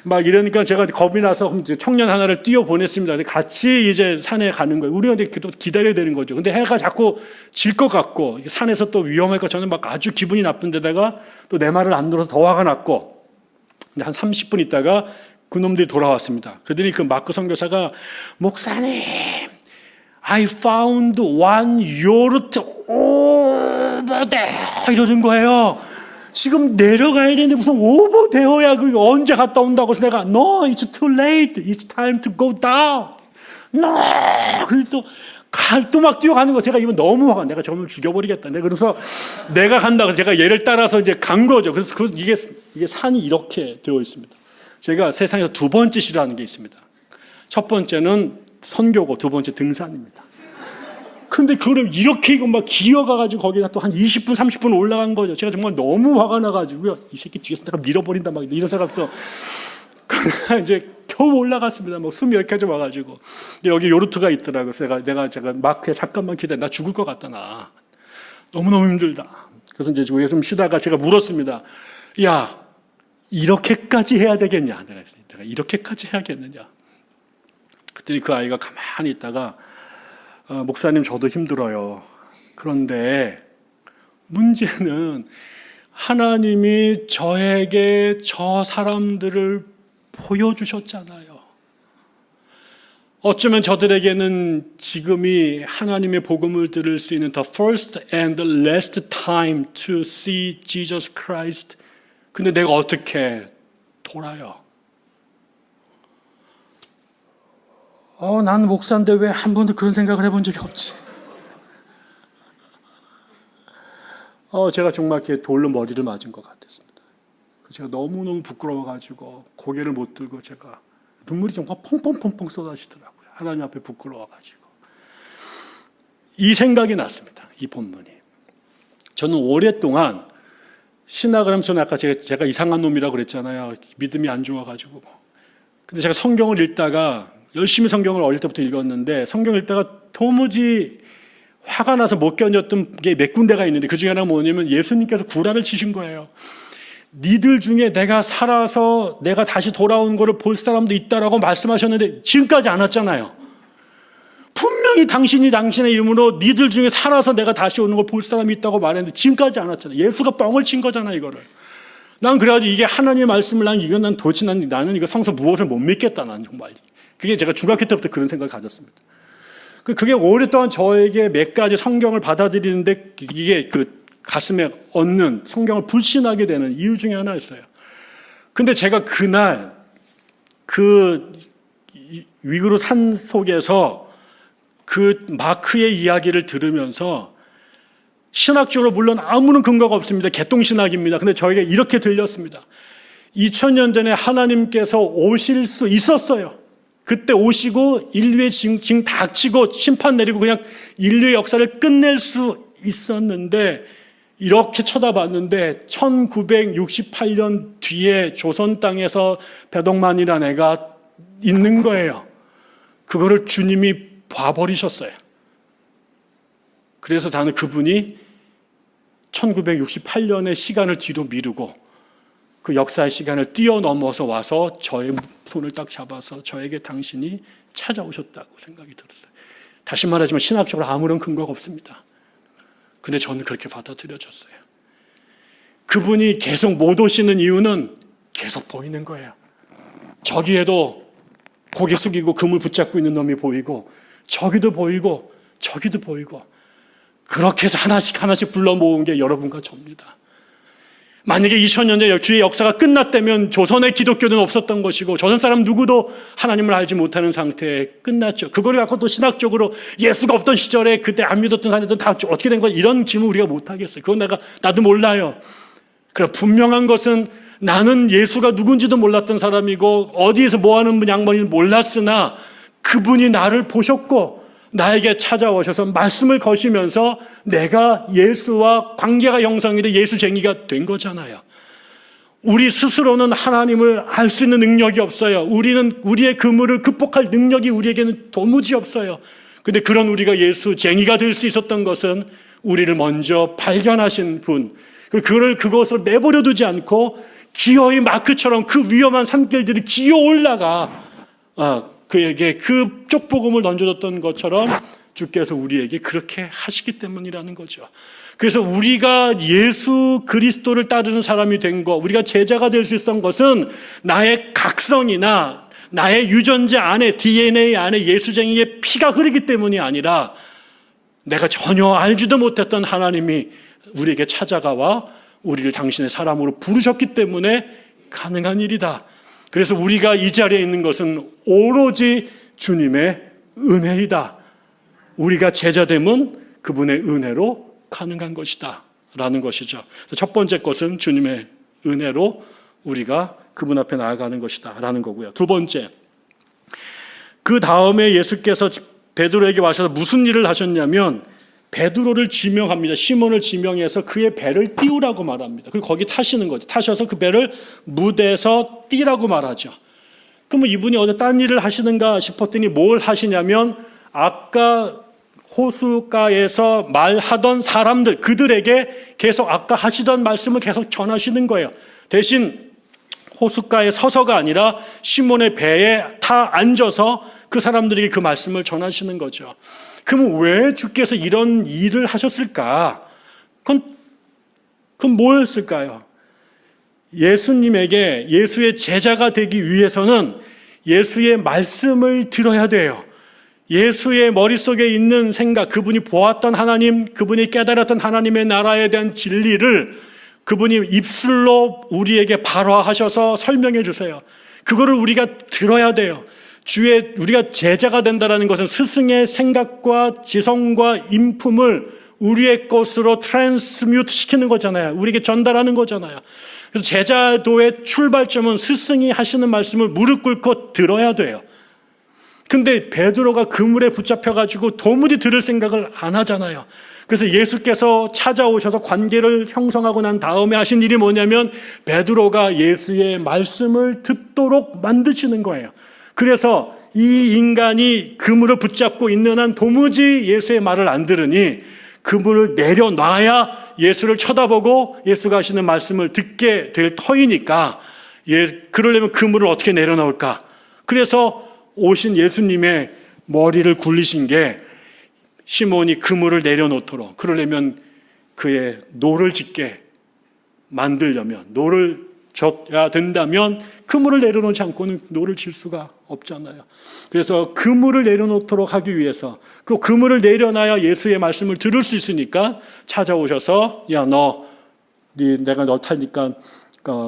막 이러니까 제가 겁이 나서 청년 하나를 띄워 보냈습니다. 같이 이제 산에 가는 거예요. 우리가 이제 또 기다려야 되는 거죠. 근데 해가 자꾸 질 것 같고 산에서 또 위험할 것 저는 막 아주 기분이 나쁜 데다가 또 내 말을 안 들어서 더 화가 났고 한 30분 있다가 그 놈들이 돌아왔습니다. 그러더니 그 마크 선교사가 목사님, I found one yacht over there 이러는 거예요. 지금 내려가야 되는데 무슨 over there야. 그게 언제 갔다 온다고. 그래서 내가 No, it's too late. It's time to go down. No. 그리고 또 막 뛰어가는 거. 제가 이건 너무 화가. 내가 저놈을 죽여버리겠다. 그래서 내가 간다고 제가 얘를 따라서 이제 간 거죠. 그래서 이게 산이 이렇게 되어 있습니다. 제가 세상에서 두 번째 싫어하는 게 있습니다. 첫 번째는 선교고 두 번째 등산입니다. 근데 그걸 이렇게 이거 막 기어가가지고 거기다 또 한 20분, 30분 올라간 거죠. 제가 정말 너무 화가 나가지고요. 이 새끼 뒤에서 내가 밀어버린다 막 이런 생각도. 그러나 이제 겨우 올라갔습니다. 막 숨이 여기까지 와가지고. 여기 요르트가 있더라고요. 내가 마크에 잠깐만 기다려. 나 죽을 것 같다, 나. 너무너무 힘들다. 그래서 이제 우리가 좀 쉬다가 제가 물었습니다. 야, 이렇게까지 해야 되겠냐? 내가 이렇게까지 해야겠느냐? 그랬더니 그 아이가 가만히 있다가 목사님 저도 힘들어요. 그런데 문제는 하나님이 저에게 저 사람들을 보여주셨잖아요. 어쩌면 저들에게는 지금이 하나님의 복음을 들을 수 있는 the first and the last time to see Jesus Christ. 근데 내가 어떻게 돌아요? 나는 목사인데 왜 한 번도 그런 생각을 해본 적이 없지? 제가 정말 이렇게 돌로 머리를 맞은 것 같았습니다. 제가 너무너무 부끄러워가지고 고개를 못 들고 제가 눈물이 정말 펑펑펑펑 쏟아지더라고요. 하나님 앞에 부끄러워가지고. 이 생각이 났습니다. 이 본문이. 저는 오랫동안 신학을 하면서 아까 제가 이상한 놈이라고 그랬잖아요. 믿음이 안 좋아가지고. 근데 제가 성경을 읽다가 열심히 성경을 어릴 때부터 읽었는데 성경 읽다가 도무지 화가 나서 못 견뎠던 게 몇 군데가 있는데 그 중에 하나가 뭐냐면 예수님께서 구라를 치신 거예요. 니들 중에 내가 살아서 내가 다시 돌아온 거를 볼 사람도 있다라고 말씀하셨는데 지금까지 안 왔잖아요. 분명히 당신이 당신의 이름으로 니들 중에 살아서 내가 다시 오는 걸 볼 사람이 있다고 말했는데 지금까지 안 왔잖아요. 예수가 뻥을 친 거잖아요, 이거를. 난 그래가지고 이게 하나님의 말씀을 난 도대체 나는 이거 성서 무엇을 못 믿겠다, 나는 정말. 그게 제가 중학교 때부터 그런 생각을 가졌습니다. 그게 오랫동안 저에게 몇 가지 성경을 받아들이는데 이게 그 가슴에 얻는 성경을 불신하게 되는 이유 중에 하나였어요. 근데 제가 그날 그 위구르 산 속에서 그 마크의 이야기를 들으면서 신학적으로 물론 아무런 근거가 없습니다. 개똥신학입니다. 근데 저에게 이렇게 들렸습니다. 2000년 전에 하나님께서 오실 수 있었어요. 그때 오시고 인류의 징 닥치고 심판 내리고 그냥 인류의 역사를 끝낼 수 있었는데 이렇게 쳐다봤는데 1968년 뒤에 조선 땅에서 배동만이라는 애가 있는 거예요. 그거를 주님이 봐버리셨어요. 그래서 나는 그분이 1968년의 시간을 뒤로 미루고 그 역사의 시간을 뛰어넘어서 와서 저의 손을 딱 잡아서 저에게 당신이 찾아오셨다고 생각이 들었어요. 다시 말하지만 신학적으로 아무런 근거가 없습니다. 근데 저는 그렇게 받아들여졌어요. 그분이 계속 못 오시는 이유는 계속 보이는 거예요. 저기에도 고개 숙이고 금을 붙잡고 있는 놈이 보이고 저기도 보이고 저기도 보이고 그렇게 해서 하나씩 불러 모은 게 여러분과 저입니다. 만약에 2000년 전 주의 역사가 끝났다면 조선의 기독교는 없었던 것이고 조선 사람 누구도 하나님을 알지 못하는 상태에 끝났죠. 그걸 갖고 또 신학적으로 예수가 없던 시절에 그때 안 믿었던 사람들은 다 어떻게 된 거야? 이런 질문 우리가 못 하겠어요. 그건 나도 몰라요. 그래, 분명한 것은 나는 예수가 누군지도 몰랐던 사람이고 어디에서 뭐하는 양반인지 몰랐으나 그분이 나를 보셨고 나에게 찾아오셔서 말씀을 거시면서 내가 예수와 관계가 형성이 돼 예수쟁이가 된 거잖아요. 우리 스스로는 하나님을 알 수 있는 능력이 없어요. 우리는 우리의 그물을 극복할 능력이 우리에게는 도무지 없어요. 근데 그런 우리가 예수쟁이가 될 수 있었던 것은 우리를 먼저 발견하신 분, 그것을 내버려 두지 않고 기어이 마크처럼 그 위험한 산길들을 기어 올라가 그에게 그 쪽복음을 던져줬던 것처럼 주께서 우리에게 그렇게 하시기 때문이라는 거죠. 그래서 우리가 예수 그리스도를 따르는 사람이 된 것, 우리가 제자가 될 수 있었던 것은 나의 각성이나 나의 유전자 안에, DNA 안에 예수쟁이의 피가 흐르기 때문이 아니라 내가 전혀 알지도 못했던 하나님이 우리에게 찾아가와 우리를 당신의 사람으로 부르셨기 때문에 가능한 일이다. 그래서 우리가 이 자리에 있는 것은 오로지 주님의 은혜이다. 우리가 제자됨은 그분의 은혜로 가능한 것이다 라는 것이죠. 첫 번째 것은 주님의 은혜로 우리가 그분 앞에 나아가는 것이다 라는 거고요. 두 번째, 그 다음에 예수께서 베드로에게 와셔서 무슨 일을 하셨냐면 베드로를 지명합니다. 시몬을 지명해서 그의 배를 띄우라고 말합니다. 그리고 거기 타시는 거죠. 타셔서 그 배를 무대에서 띄라고 말하죠. 그럼 이분이 어디 딴 일을 하시는가 싶었더니 뭘 하시냐면 아까 호숫가에서 말하던 사람들, 그들에게 계속 아까 하시던 말씀을 계속 전하시는 거예요. 대신 호숫가에 서서가 아니라 시몬의 배에 타 앉아서 그 사람들에게 그 말씀을 전하시는 거죠. 그럼 왜 주께서 이런 일을 하셨을까? 그건 뭐였을까요? 예수님에게 예수의 제자가 되기 위해서는 예수의 말씀을 들어야 돼요. 예수의 머릿속에 있는 생각, 그분이 보았던 하나님, 그분이 깨달았던 하나님의 나라에 대한 진리를 그분이 입술로 우리에게 발화하셔서 설명해 주세요. 그거를 우리가 들어야 돼요. 우리가 제자가 된다는 것은 스승의 생각과 지성과 인품을 우리의 것으로 트랜스뮤트 시키는 거잖아요. 우리에게 전달하는 거잖아요. 그래서 제자도의 출발점은 스승이 하시는 말씀을 무릎 꿇고 들어야 돼요. 근데 베드로가 그물에 붙잡혀가지고 도무지 들을 생각을 안 하잖아요. 그래서 예수께서 찾아오셔서 관계를 형성하고 난 다음에 하신 일이 뭐냐면 베드로가 예수의 말씀을 듣도록 만드시는 거예요. 그래서 이 인간이 그물을 붙잡고 있는 한 도무지 예수의 말을 안 들으니 그물을 내려놔야 예수를 쳐다보고 예수가 하시는 말씀을 듣게 될 터이니까 그러려면 그물을 어떻게 내려놓을까? 그래서 오신 예수님의 머리를 굴리신 게 시몬이 그물을 내려놓도록, 그러려면 그의 노를 짓게 만들려면, 노를 져야 된다면 그물을 내려놓지 않고는 노를 질 수가 없잖아요. 그래서 그물을 내려놓도록 하기 위해서, 그 그물을 내려놔야 예수의 말씀을 들을 수 있으니까 찾아오셔서 야 내가 너 타니까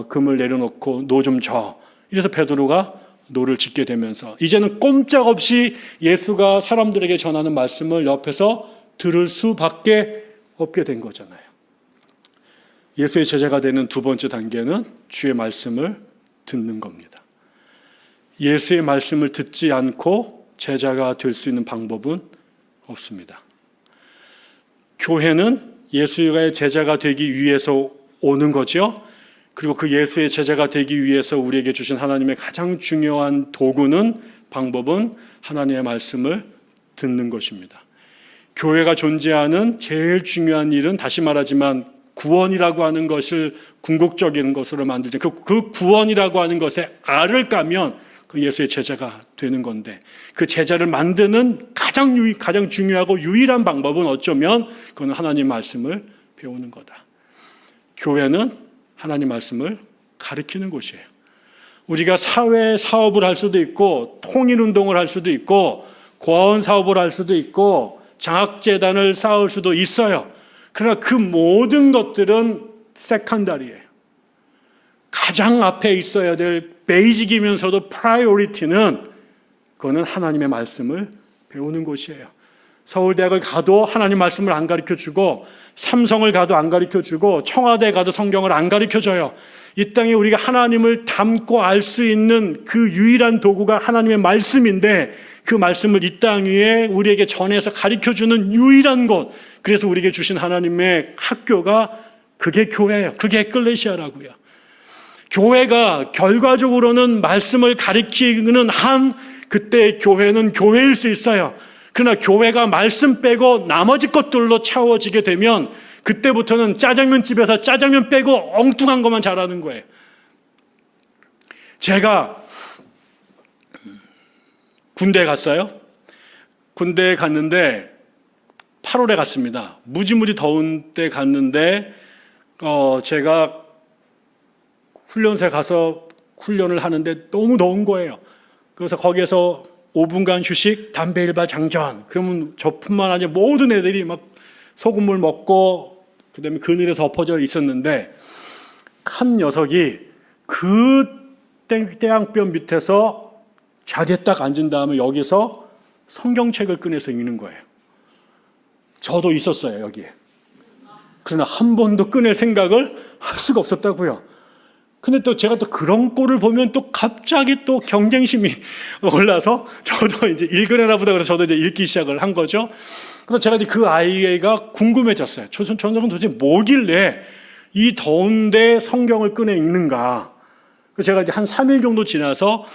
그물 내려놓고 노 좀 져. 이래서 베드로가 노를 짓게 되면서 이제는 꼼짝없이 예수가 사람들에게 전하는 말씀을 옆에서 들을 수밖에 없게 된 거잖아요. 예수의 제자가 되는 두 번째 단계는 주의 말씀을 듣는 겁니다. 예수의 말씀을 듣지 않고 제자가 될 수 있는 방법은 없습니다. 교회는 예수의 제자가 되기 위해서 오는 거죠. 그리고 그 예수의 제자가 되기 위해서 우리에게 주신 하나님의 가장 중요한 도구는, 방법은 하나님의 말씀을 듣는 것입니다. 교회가 존재하는 제일 중요한 일은, 다시 말하지만 구원이라고 하는 것을 궁극적인 것으로 만들죠. 그 구원이라고 하는 것에 알을 까면 그 예수의 제자가 되는 건데, 그 제자를 만드는 가장 중요하고 유일한 방법은 어쩌면 그건 하나님 말씀을 배우는 거다. 교회는 하나님 말씀을 가르치는 곳이에요. 우리가 사회 사업을 할 수도 있고, 통일운동을 할 수도 있고, 고아원 사업을 할 수도 있고, 장학재단을 쌓을 수도 있어요. 그러나 그 모든 것들은 세컨더리예요. 가장 앞에 있어야 될 베이직이면서도 프라이오리티는 그거는 하나님의 말씀을 배우는 곳이에요. 서울대학을 가도 하나님 말씀을 안 가르쳐주고, 삼성을 가도 안 가르쳐주고, 청와대 가도 성경을 안 가르쳐줘요. 이 땅에 우리가 하나님을 담고 알 수 있는 그 유일한 도구가 하나님의 말씀인데, 그 말씀을 이 땅 위에 우리에게 전해서 가르쳐주는 유일한 곳, 그래서 우리에게 주신 하나님의 학교가 그게 교회예요. 그게 에클레시아라고요. 교회가 결과적으로는 말씀을 가르치는 한, 그때 교회는 교회일 수 있어요. 그러나 교회가 말씀 빼고 나머지 것들로 채워지게 되면 그때부터는 짜장면집에서 짜장면 빼고 엉뚱한 것만 잘하는 거예요. 제가 군대에 갔어요. 군대에 갔는데 8월에 갔습니다. 무지무지 더운 때 갔는데 제가 훈련소에 가서 훈련을 하는데 너무 더운 거예요. 그래서 거기에서 5분간 휴식, 담배 1발 장전. 그러면 저뿐만 아니라 모든 애들이 막 소금물 먹고 그다음에 그늘에 덮어져 있었는데, 한 녀석이 그 태양볕 밑에서 자리에 딱 앉은 다음에 여기서 성경책을 꺼내서 읽는 거예요. 저도 있었어요, 여기에. 그러나 한 번도 꺼낼 생각을 할 수가 없었다고요. 근데 또 제가 또 그런 꼴을 보면 또 갑자기 또 경쟁심이 올라서 저도 이제 읽으려나 보다, 그래서 저도 이제 읽기 시작을 한 거죠. 그래서 제가 이제 그 아이가 궁금해졌어요. 저는 도대체 뭐길래 이 더운데 성경을 꺼내 읽는가. 그래서 제가 이제 한 3일 정도 지나서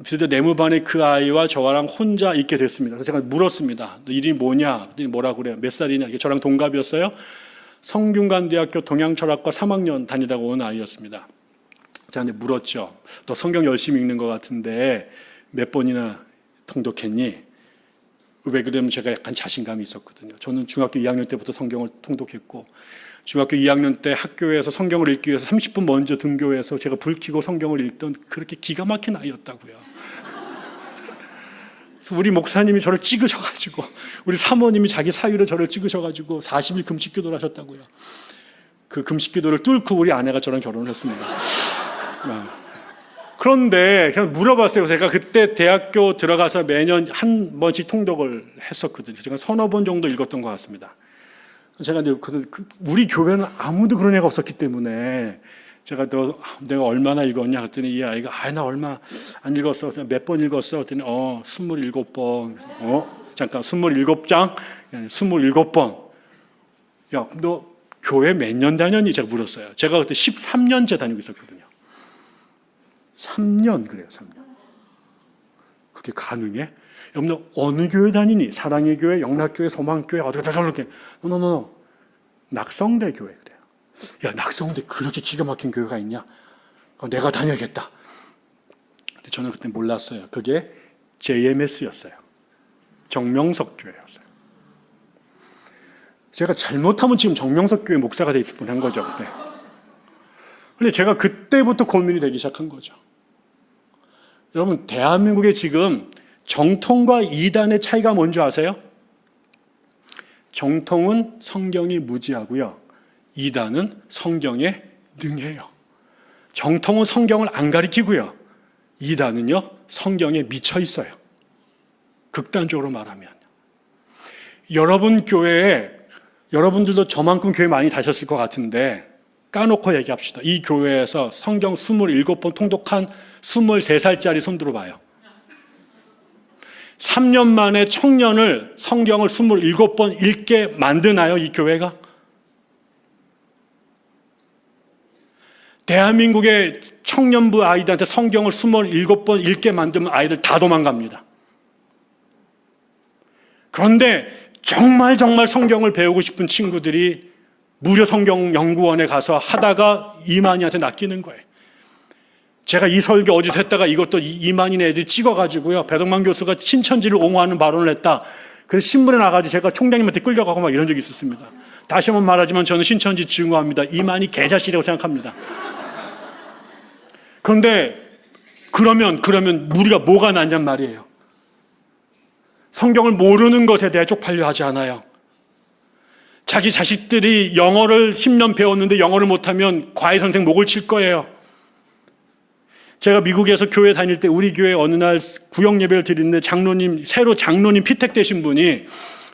드디어 내무반에 그 아이와 저랑 혼자 있게 됐습니다. 그래서 제가 물었습니다. 너 이름이 뭐냐? 뭐라고 그래요? 몇 살이냐? 저랑 동갑이었어요. 성균관대학교 동양철학과 3학년 다니다가 온 아이였습니다. 제가 물었죠. 너 성경 열심히 읽는 것 같은데 몇 번이나 통독했니? 왜 그러면 제가 약간 자신감이 있었거든요. 저는 중학교 2학년 때부터 성경을 통독했고, 중학교 2학년 때 학교에서 성경을 읽기 위해서 30분 먼저 등교해서 제가 불 켜고 성경을 읽던 그렇게 기가 막힌 아이였다고요. 그래서 우리 목사님이 저를 찍으셔가지고, 우리 사모님이 자기 사위로 저를 찍으셔가지고 40일 금식기도를 하셨다고요. 그 금식기도를 뚫고 우리 아내가 저랑 결혼을 했습니다. 그런데 그냥 물어봤어요. 제가 그때 대학교 들어가서 매년 한 번씩 통독을 했었거든요. 제가 서너 번 정도 읽었던 것 같습니다. 제가 이제 우리 교회는 아무도 그런 애가 없었기 때문에 제가 내가 얼마나 읽었냐 그랬더니 이 아이가 나 얼마 안 읽었어. 몇 번 읽었어? 그랬더니 27번. 잠깐 27장? 27번. 야, 너 교회 몇 년 다녔니? 제가 물었어요. 제가 그때 13년째 다니고 있었거든요. 3년 그래요. 3년. 그게 가능해? 여러분 너 어느 교회 다니니? 사랑의 교회, 영락교회, 소망교회 어디다 이렇게. 노. 낙성대 교회 그래요. 야, 낙성대 그렇게 기가 막힌 교회가 있냐? 내가 다녀야겠다. 근데 저는 그때 몰랐어요. 그게 JMS였어요. 정명석 교회였어요. 제가 잘못하면 지금 정명석 교회 목사가 돼 있을 뻔한 거죠. 그때. 근데 제가 그때부터 고민이 되기 시작한 거죠. 여러분, 대한민국에 지금 정통과 이단의 차이가 뭔지 아세요? 정통은 성경이 무지하고요. 이단은 성경에 능해요. 정통은 성경을 안 가리키고요. 이단은요, 성경에 미쳐 있어요. 극단적으로 말하면. 여러분 교회에, 여러분들도 저만큼 교회 많이 다녔을 것 같은데 까놓고 얘기합시다. 이 교회에서 성경 27번 통독한 23살짜리 손 들어봐요. 3년 만에 청년을 성경을 27번 읽게 만드나요, 이 교회가? 대한민국의 청년부 아이들한테 성경을 27번 읽게 만들면 아이들 다 도망갑니다. 그런데 정말 성경을 배우고 싶은 친구들이 무료 성경 연구원에 가서 하다가 이만희한테 낚이는 거예요. 제가 이 설교 어디서 했다가 이것도 이만희 애들이 찍어가지고요. 배덕만 교수가 신천지를 옹호하는 발언을 했다. 그래서 신문에 나가지고 제가 총장님한테 끌려가고 막 이런 적이 있었습니다. 다시 한번 말하지만 저는 신천지 증오합니다. 이만희 개자식이라고 생각합니다. 그런데 그러면 우리가 뭐가 낫냔 말이에요. 성경을 모르는 것에 대해 쪽팔려 하지 않아요. 자기 자식들이 영어를 10년 배웠는데 영어를 못하면 과외 선생 목을 칠 거예요. 제가 미국에서 교회 다닐 때 우리 교회 어느 날 구역 예배를 드리는데 새로 장로님 피택되신 분이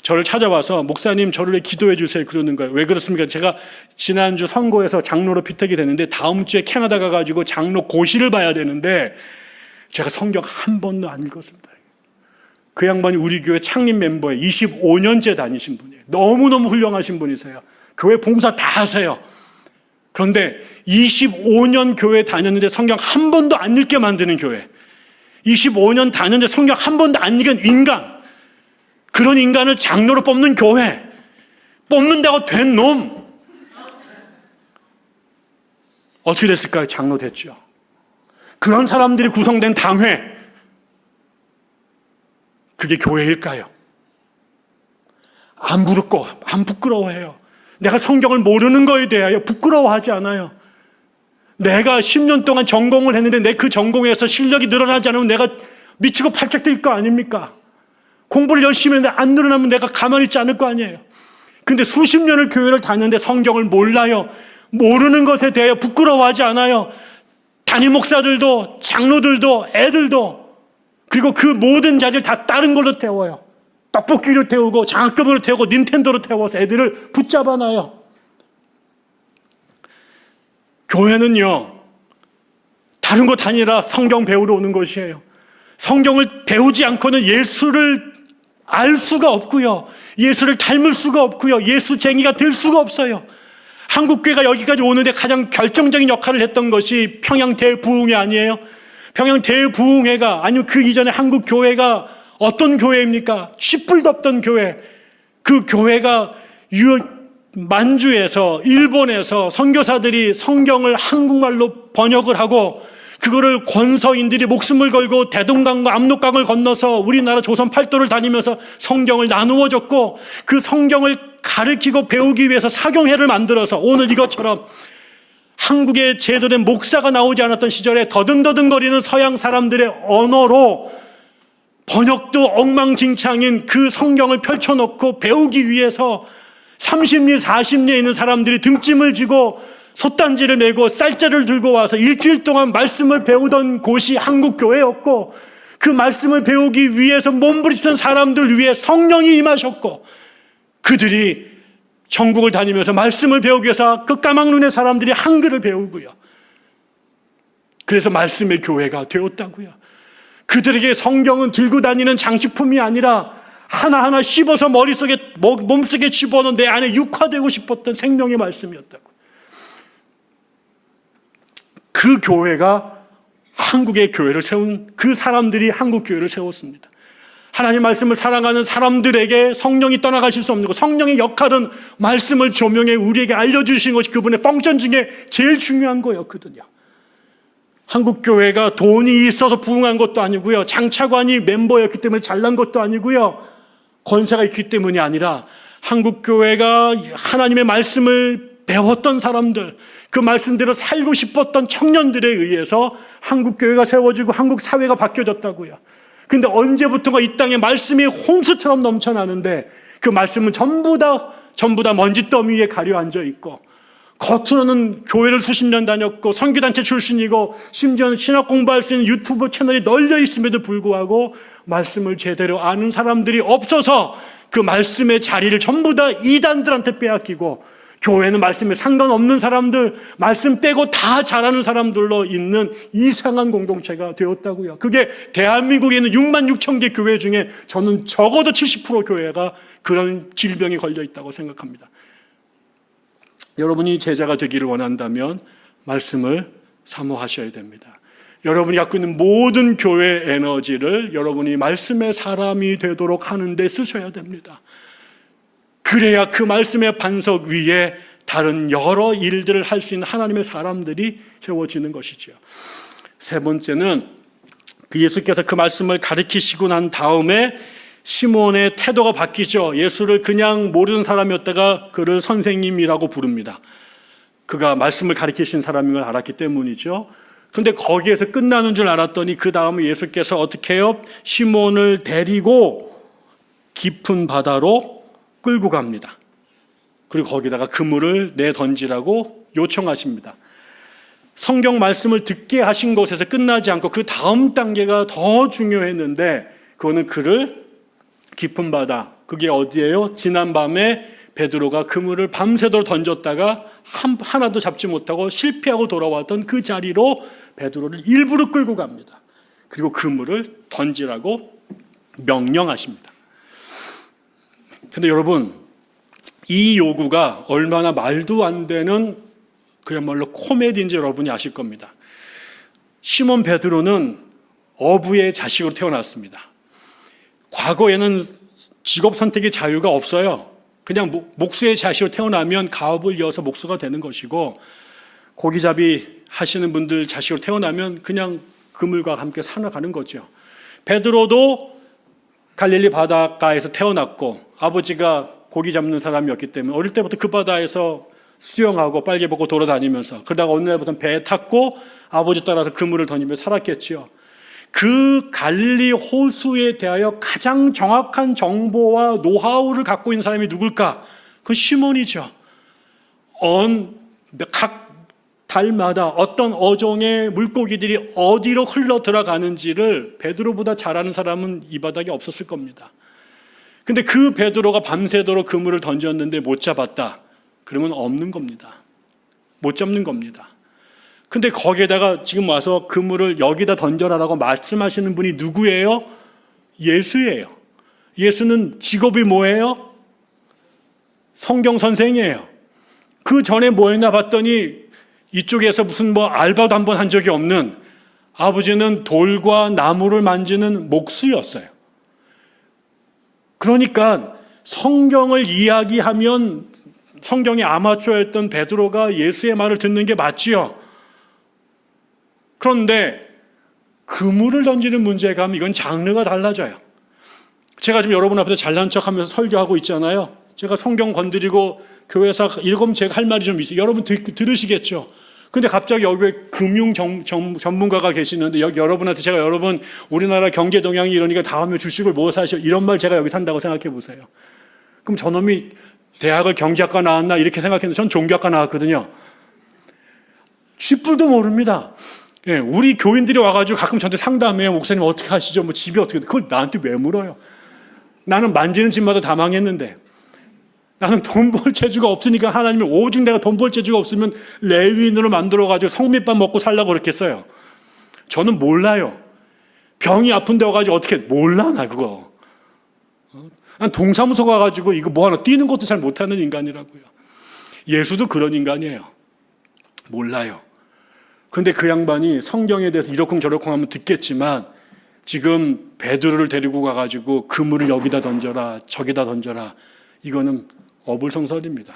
저를 찾아와서 목사님 저를 왜 기도해 주세요 그러는 거예요. 왜 그렇습니까? 제가 지난주 선거에서 장로로 피택이 됐는데 다음 주에 캐나다 가가지고 장로 고시를 봐야 되는데 제가 성경 한 번도 안 읽었습니다. 그 양반이 우리 교회 창립 멤버에 25년째 다니신 분이에요. 너무너무 훌륭하신 분이세요. 교회 봉사 다 하세요. 그런데 25년 교회 다녔는데 성경 한 번도 안 읽게 만드는 교회, 25년 다녔는데 성경 한 번도 안 읽은 인간, 그런 인간을 장로로 뽑는 교회, 뽑는다고 된 놈. 어떻게 됐을까요? 장로 됐죠. 그런 사람들이 구성된 당회, 그게 교회일까요? 안 부럽고 안 부끄러워해요. 내가 성경을 모르는 거에 대하여 부끄러워하지 않아요. 내가 10년 동안 전공을 했는데 내 그 전공에서 실력이 늘어나지 않으면 내가 미치고 팔짝 뛸 거 아닙니까? 공부를 열심히 했는데 안 늘어나면 내가 가만히 있지 않을 거 아니에요. 근데 수십 년을 교회를 다녔는데 성경을 몰라요. 모르는 것에 대하여 부끄러워하지 않아요. 담임 목사들도 장로들도 애들도, 그리고 그 모든 자리를 다 다른 걸로 태워요. 떡볶이로 태우고 장학금으로 태우고 닌텐도로 태워서 애들을 붙잡아놔요. 교회는요, 다른 것 아니라 성경 배우러 오는 것이에요. 성경을 배우지 않고는 예수를 알 수가 없고요, 예수를 닮을 수가 없고요, 예수쟁이가 될 수가 없어요. 한국교회가 여기까지 오는데 가장 결정적인 역할을 했던 것이 평양 대부흥회 아니에요? 평양 대부흥회가, 아니면 그 이전에 한국교회가 어떤 교회입니까? 쥐뿔도 없던 교회. 그 교회가 만주에서, 일본에서 선교사들이 성경을 한국말로 번역을 하고 그거를 권서인들이 목숨을 걸고 대동강과 압록강을 건너서 우리나라 조선 팔도를 다니면서 성경을 나누어 줬고, 그 성경을 가르치고 배우기 위해서 사경회를 만들어서 오늘 이것처럼 한국에 제대로 된 목사가 나오지 않았던 시절에 더듬더듬거리는 서양 사람들의 언어로 번역도 엉망진창인 그 성경을 펼쳐놓고 배우기 위해서 30리 40리에 있는 사람들이 등짐을 지고 솥단지를 메고 쌀자를 들고 와서 일주일 동안 말씀을 배우던 곳이 한국교회였고, 그 말씀을 배우기 위해서 몸부림치던 사람들 위해 성령이 임하셨고, 그들이 전국을 다니면서 말씀을 배우기 위해서 그 까막눈의 사람들이 한글을 배우고요, 그래서 말씀의 교회가 되었다고요. 그들에게 성경은 들고 다니는 장식품이 아니라 하나하나 씹어서 머릿속에, 몸속에 집어넣은 내 안에 육화되고 싶었던 생명의 말씀이었다고. 그 교회가 한국의 교회를 세운, 그 사람들이 한국 교회를 세웠습니다. 하나님 말씀을 사랑하는 사람들에게 성령이 떠나가실 수 없는 것, 성령의 역할은 말씀을 조명해 우리에게 알려주신 것이 그분의 펑션 중에 제일 중요한 거였거든요. 한국 교회가 돈이 있어서 부흥한 것도 아니고요, 장차관이 멤버였기 때문에 잘난 것도 아니고요, 권세가 있기 때문이 아니라 한국 교회가 하나님의 말씀을 배웠던 사람들, 그 말씀대로 살고 싶었던 청년들에 의해서 한국 교회가 세워지고 한국 사회가 바뀌어졌다고요. 근데 언제부턴가 이 땅에 말씀이 홍수처럼 넘쳐나는데 그 말씀은 전부 다 먼지더미 위에 가려앉아 있고, 겉으로는 교회를 수십 년 다녔고 선교단체 출신이고 심지어는 신학 공부할 수 있는 유튜브 채널이 널려 있음에도 불구하고 말씀을 제대로 아는 사람들이 없어서 그 말씀의 자리를 전부 다 이단들한테 빼앗기고, 교회는 말씀에 상관없는 사람들, 말씀 빼고 다 잘하는 사람들로 있는 이상한 공동체가 되었다고요. 그게 대한민국에 있는 6만 6천 개 교회 중에 저는 적어도 70% 교회가 그런 질병에 걸려 있다고 생각합니다. 여러분이 제자가 되기를 원한다면 말씀을 사모하셔야 됩니다. 여러분이 갖고 있는 모든 교회 에너지를 여러분이 말씀의 사람이 되도록 하는 데 쓰셔야 됩니다. 그래야 그 말씀의 반석 위에 다른 여러 일들을 할 수 있는 하나님의 사람들이 세워지는 것이죠. 세 번째는 그 예수께서 그 말씀을 가르치시고 난 다음에 시몬의 태도가 바뀌죠. 예수를 그냥 모르는 사람이었다가 그를 선생님이라고 부릅니다. 그가 말씀을 가르치신 사람인 걸 알았기 때문이죠. 그런데 거기에서 끝나는 줄 알았더니 그 다음에 예수께서 어떻게 해요? 시몬을 데리고 깊은 바다로 끌고 갑니다. 그리고 거기다가 그물을 내던지라고 요청하십니다. 성경 말씀을 듣게 하신 것에서 끝나지 않고 그 다음 단계가 더 중요했는데, 그거는 그를 깊은 바다, 그게 어디예요? 지난밤에 베드로가 그물을 밤새도록 던졌다가 하나도 잡지 못하고 실패하고 돌아왔던 그 자리로 베드로를 일부러 끌고 갑니다. 그리고 그물을 던지라고 명령하십니다. 근데 여러분, 이 요구가 얼마나 말도 안 되는 그야말로 코미디인지 여러분이 아실 겁니다. 시몬 베드로는 어부의 자식으로 태어났습니다. 과거에는 직업 선택의 자유가 없어요. 그냥 목수의 자식으로 태어나면 가업을 이어서 목수가 되는 것이고, 고기잡이 하시는 분들 자식으로 태어나면 그냥 그물과 함께 살아가는 거죠. 베드로도 갈릴리 바닷가에서 태어났고, 아버지가 고기 잡는 사람이었기 때문에 어릴 때부터 그 바다에서 수영하고 빨개 벗고 돌아다니면서, 그러다가 어느 날부터 배에 탔고 아버지 따라서 그물을 던지며 살았겠지요. 그 갈릴리 호수에 대하여 가장 정확한 정보와 노하우를 갖고 있는 사람이 누굴까? 그건 시몬이죠. 각 달마다 어떤 어종의 물고기들이 어디로 흘러 들어가는지를 베드로보다 잘 아는 사람은 이 바닥에 없었을 겁니다. 근데 그 베드로가 밤새도록 그물을 던졌는데 못 잡았다. 그러면 없는 겁니다. 못 잡는 겁니다. 근데 거기에다가 지금 와서 그물을 여기다 던져라라고 말씀하시는 분이 누구예요? 예수예요. 예수는 직업이 뭐예요? 성경 선생이에요. 그 전에 뭐 했나 봤더니 이쪽에서 무슨 알바도 한번 한 적이 없는, 아버지는 돌과 나무를 만지는 목수였어요. 그러니까 성경을 이야기하면 성경의 아마추어였던 베드로가 예수의 말을 듣는 게 맞지요. 그런데 그물을 던지는 문제에 가면 이건 장르가 달라져요. 제가 지금 여러분 앞에서 잘난 척하면서 설교하고 있잖아요. 제가 성경 건드리고 교회에서 읽으면 제가 할 말이 좀 있어요. 여러분 들으시겠죠. 근데 갑자기 여기 금융 전문가가 계시는데 여기 여러분한테 제가 여러분 우리나라 경제 동향이 이러니까 다음에 주식을 뭐 사셔, 이런 말 제가 여기 산다고 생각해 보세요. 그럼 저놈이 대학을 경제학과 나왔나 이렇게 생각했는데 전 종교학과 나왔거든요. 쥐뿔도 모릅니다. 예, 우리 교인들이 와가지고 가끔 저한테 상담해요. 목사님 어떻게 하시죠? 뭐 집이 어떻게, 그걸 나한테 왜 물어요? 나는 만지는 집마다 다 망했는데, 나는 돈 벌 재주가 없으니까 하나님이 오직 내가 돈 벌 재주가 없으면 레위인으로 만들어가지고 성mit밥 먹고 살라고 그랬겠어요. 저는 몰라요. 병이 아픈데 와가지고 어떻게, 몰라 나 그거. 난 동사무소 가가지고 이거 뭐 하나 뛰는 것도 잘 못하는 인간이라고요. 예수도 그런 인간이에요. 몰라요. 그런데 그 양반이 성경에 대해서 이러쿵저러쿵 하면 듣겠지만 지금 베드로를 데리고 가가지고 그물을 여기다 던져라 저기다 던져라, 이거는 어불성설입니다.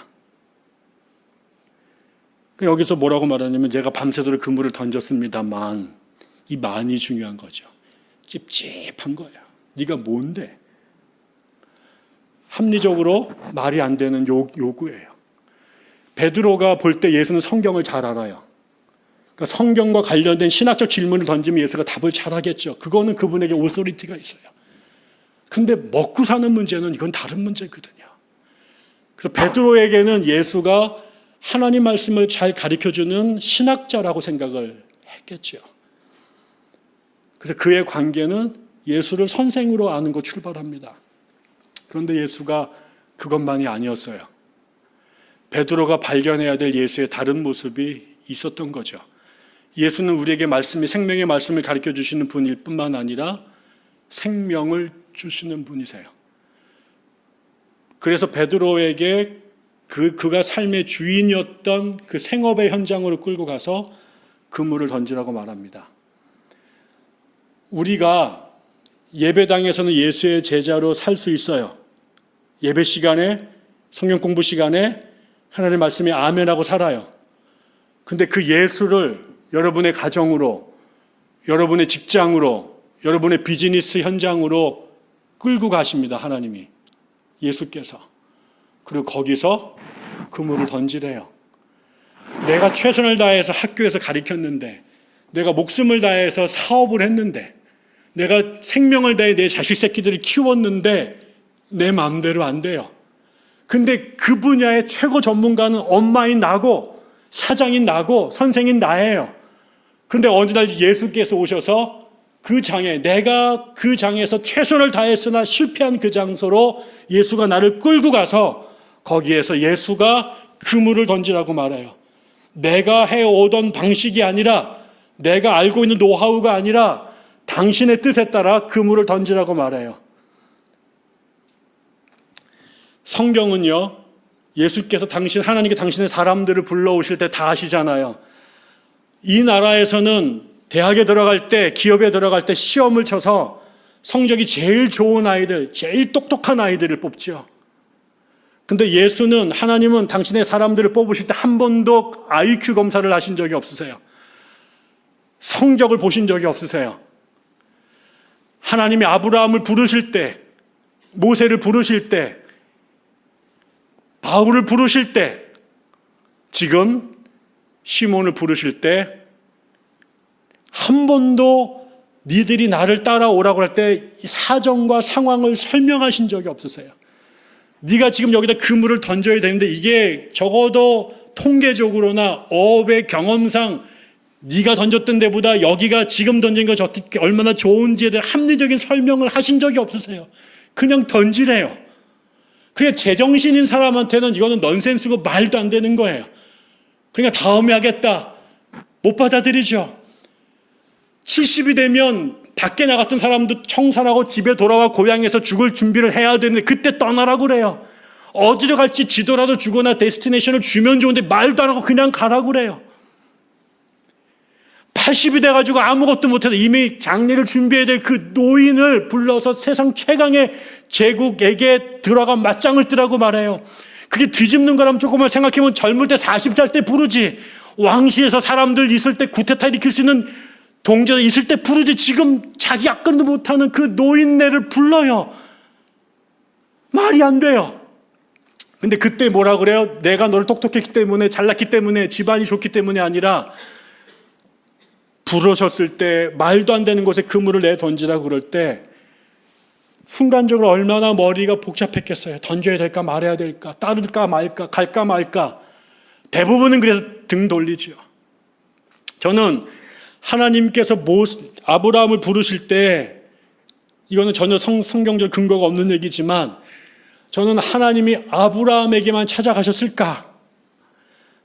여기서 뭐라고 말하냐면, 제가 밤새도록 그물을 던졌습니다만, 이 만이 중요한 거죠. 찝찝한 거예요. 네가 뭔데? 합리적으로 말이 안 되는 요구예요. 베드로가 볼 때 예수는 성경을 잘 알아요. 그러니까 성경과 관련된 신학적 질문을 던지면 예수가 답을 잘 하겠죠. 그거는 그분에게 오소리티가 있어요. 근데 먹고 사는 문제는 이건 다른 문제거든요. 그래서 베드로에게는 예수가 하나님 말씀을 잘 가르쳐주는 신학자라고 생각을 했겠죠. 그래서 그의 관계는 예수를 선생으로 아는 것 출발합니다. 그런데 예수가 그것만이 아니었어요. 베드로가 발견해야 될 예수의 다른 모습이 있었던 거죠. 예수는 우리에게 생명의 말씀을 가르쳐 주시는 분일 뿐만 아니라 생명을 주시는 분이세요. 그래서 베드로에게 그가 삶의 주인이었던 그 생업의 현장으로 끌고 가서 그물을 던지라고 말합니다. 우리가 예배당에서는 예수의 제자로 살 수 있어요. 예배 시간에, 성경 공부 시간에 하나님의 말씀에 아멘하고 살아요. 근데 그 예수를 여러분의 가정으로, 여러분의 직장으로, 여러분의 비즈니스 현장으로 끌고 가십니다. 하나님이, 예수께서. 그리고 거기서 그물을 던지래요. 내가 최선을 다해서 학교에서 가르쳤는데, 내가 목숨을 다해서 사업을 했는데, 내가 생명을 다해 내 자식 새끼들을 키웠는데 내 마음대로 안 돼요. 근데 그 분야의 최고 전문가는 엄마인 나고 사장인 나고 선생인 나예요. 그런데 어느 날 예수께서 오셔서 그 장에, 내가 그 장에서 최선을 다했으나 실패한 그 장소로 예수가 나를 끌고 가서 거기에서 예수가 그물을 던지라고 말해요. 내가 해오던 방식이 아니라, 내가 알고 있는 노하우가 아니라 당신의 뜻에 따라 그물을 던지라고 말해요. 성경은요, 예수께서 하나님께 당신의 사람들을 불러오실 때 다 아시잖아요. 이 나라에서는 대학에 들어갈 때, 기업에 들어갈 때 시험을 쳐서 성적이 제일 좋은 아이들, 제일 똑똑한 아이들을 뽑죠. 근데 예수는, 하나님은 당신의 사람들을 뽑으실 때 한 번도 IQ 검사를 하신 적이 없으세요. 성적을 보신 적이 없으세요. 하나님이 아브라함을 부르실 때, 모세를 부르실 때, 바울을 부르실 때, 지금 시몬을 부르실 때 한 번도 니들이 나를 따라오라고 할 때 사정과 상황을 설명하신 적이 없으세요. 네가 지금 여기다 그물을 던져야 되는데 이게 적어도 통계적으로나 어업의 경험상 네가 던졌던 데보다 여기가 지금 던진 거 얼마나 좋은지에 대한 합리적인 설명을 하신 적이 없으세요. 그냥 던지래요. 그게 제정신인 사람한테는 이거는 넌센스고 말도 안 되는 거예요. 그러니까 다음에 하겠다. 못 받아들이죠. 70이 되면 밖에 나갔던 사람도 청산하고 집에 돌아와 고향에서 죽을 준비를 해야 되는데 그때 떠나라고 그래요. 어디로 갈지 지도라도 주거나 데스티네이션을 주면 좋은데 말도 안 하고 그냥 가라고 그래요. 80이 돼가지고 아무것도 못해도 이미 장례를 준비해야 될 그 노인을 불러서 세상 최강의 제국에게 들어가 맞짱을 뜨라고 말해요. 그게 뒤집는 거라면 조금만 생각해보면 젊을 때 40살 때 부르지. 왕시에서 사람들 있을 때 구테타 일으킬 수 있는 동전이 있을 때 부르지. 지금 자기 약간도 못하는 그 노인네를 불러요. 말이 안 돼요. 근데 그때 뭐라 그래요? 내가 너를 똑똑했기 때문에, 잘났기 때문에, 집안이 좋기 때문에 아니라 부르셨을 때 말도 안 되는 곳에 그물을 내던지라고 그럴 때 순간적으로 얼마나 머리가 복잡했겠어요. 던져야 될까 말아야 될까, 따를까 말까, 갈까 말까. 대부분은 그래서 등 돌리죠. 저는 하나님께서 아브라함을 부르실 때, 이거는 전혀 성경적 근거가 없는 얘기지만, 저는 하나님이 아브라함에게만 찾아가셨을까?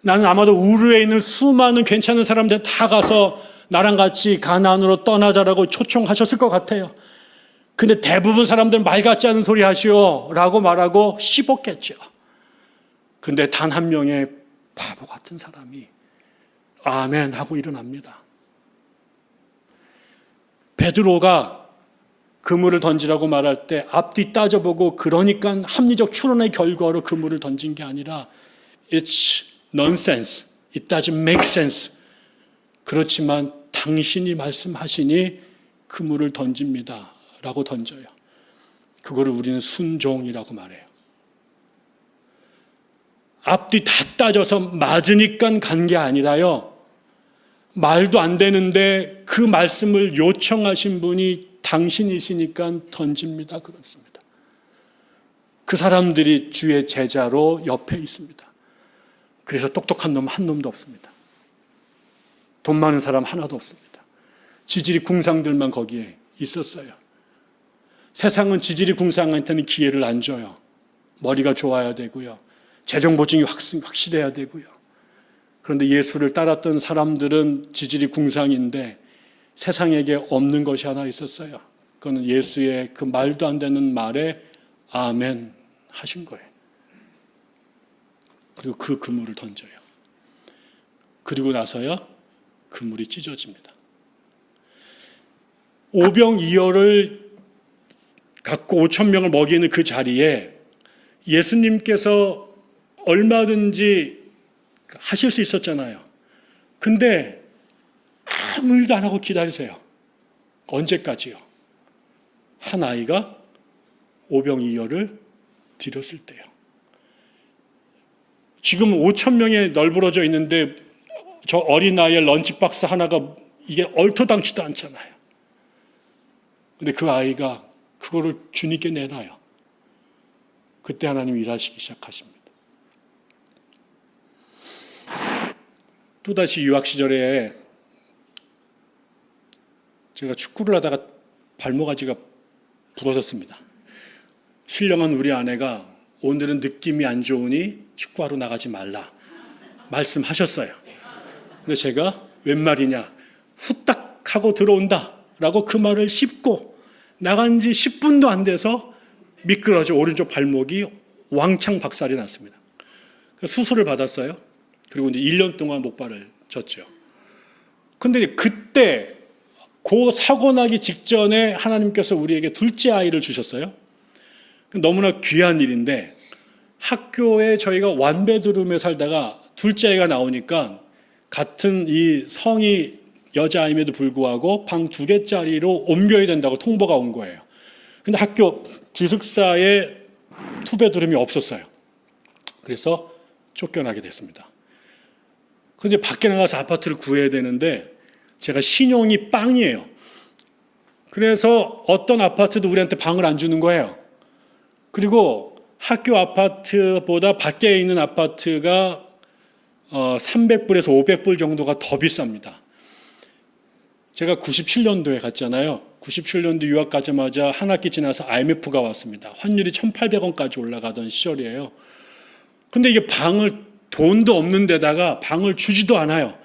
나는 아마도 우르에 있는 수많은 괜찮은 사람들 다 가서 나랑 같이 가나안으로 떠나자라고 초청하셨을 것 같아요. 근데 대부분 사람들은 말 같지 않은 소리 하시오 라고 말하고 씹었겠죠. 근데 단 한 명의 바보 같은 사람이 아멘 하고 일어납니다. 베드로가 그물을 던지라고 말할 때 앞뒤 따져보고 그러니까 합리적 추론의 결과로 그물을 던진 게 아니라 It's nonsense. It doesn't make sense. 그렇지만 당신이 말씀하시니 그물을 던집니다 라고 던져요. 그거를 우리는 순종이라고 말해요. 앞뒤 다 따져서 맞으니까 간 게 아니라요. 말도 안 되는데 그 말씀을 요청하신 분이 당신이시니까 던집니다. 그렇습니다. 그 사람들이 주의 제자로 옆에 있습니다. 그래서 똑똑한 놈 한 놈도 없습니다. 돈 많은 사람 하나도 없습니다. 지질이 궁상들만 거기에 있었어요. 세상은 지질이 궁상한테는 기회를 안 줘요. 머리가 좋아야 되고요. 재정 보증이 확실해야 되고요. 그런데 예수를 따랐던 사람들은 지질이 궁상인데 세상에게 없는 것이 하나 있었어요. 그거는 예수의 그 말도 안 되는 말에 아멘 하신 거예요. 그리고 그 그물을 던져요. 그리고 나서야 그물이 찢어집니다. 오병이어를 갖고 5,000명을 먹이는 그 자리에 예수님께서 얼마든지 하실 수 있었잖아요. 근데 아무 일도 안 하고 기다리세요. 언제까지요? 한 아이가 오병이어를 드렸을 때요. 지금 5,000명에 널브러져 있는데 저 어린아이의 런치박스 하나가 이게 얼토당치도 않잖아요. 근데 그 아이가 그거를 주님께 내놔요. 그때 하나님이 일하시기 시작하십니다. 또다시 유학 시절에 제가 축구를 하다가 발모가지가 부러졌습니다. 신령한 우리 아내가 오늘은 느낌이 안 좋으니 축구하러 나가지 말라 말씀하셨어요. 근데 제가 웬 말이냐, 후딱 하고 들어온다 라고 그 말을 씹고 나간 지 10분도 안 돼서 미끄러져 오른쪽 발목이 왕창 박살이 났습니다. 수술을 받았어요. 그리고 이제 1년 동안 목발을 졌죠. 근데 그때 그 사고 나기 직전에 하나님께서 우리에게 둘째 아이를 주셨어요. 너무나 귀한 일인데, 학교에 저희가 완베드룸에 살다가 둘째 아이가 나오니까 같은 이 성이 여자아임에도 불구하고 방 2개짜리로 옮겨야 된다고 통보가 온 거예요. 근데 학교 기숙사에 투베드룸이 없었어요. 그래서 쫓겨나게 됐습니다. 근데 밖에 나가서 아파트를 구해야 되는데 제가 신용이 빵이에요. 그래서 어떤 아파트도 우리한테 방을 안 주는 거예요. 그리고 학교 아파트보다 밖에 있는 아파트가 300불에서 500불 정도가 더 비쌉니다. 제가 97년도에 갔잖아요. 97년도 유학 가자마자 한 학기 지나서 IMF가 왔습니다. 환율이 1,800원까지 올라가던 시절이에요. 근데 이게 돈도 없는 데다가 방을 주지도 않아요.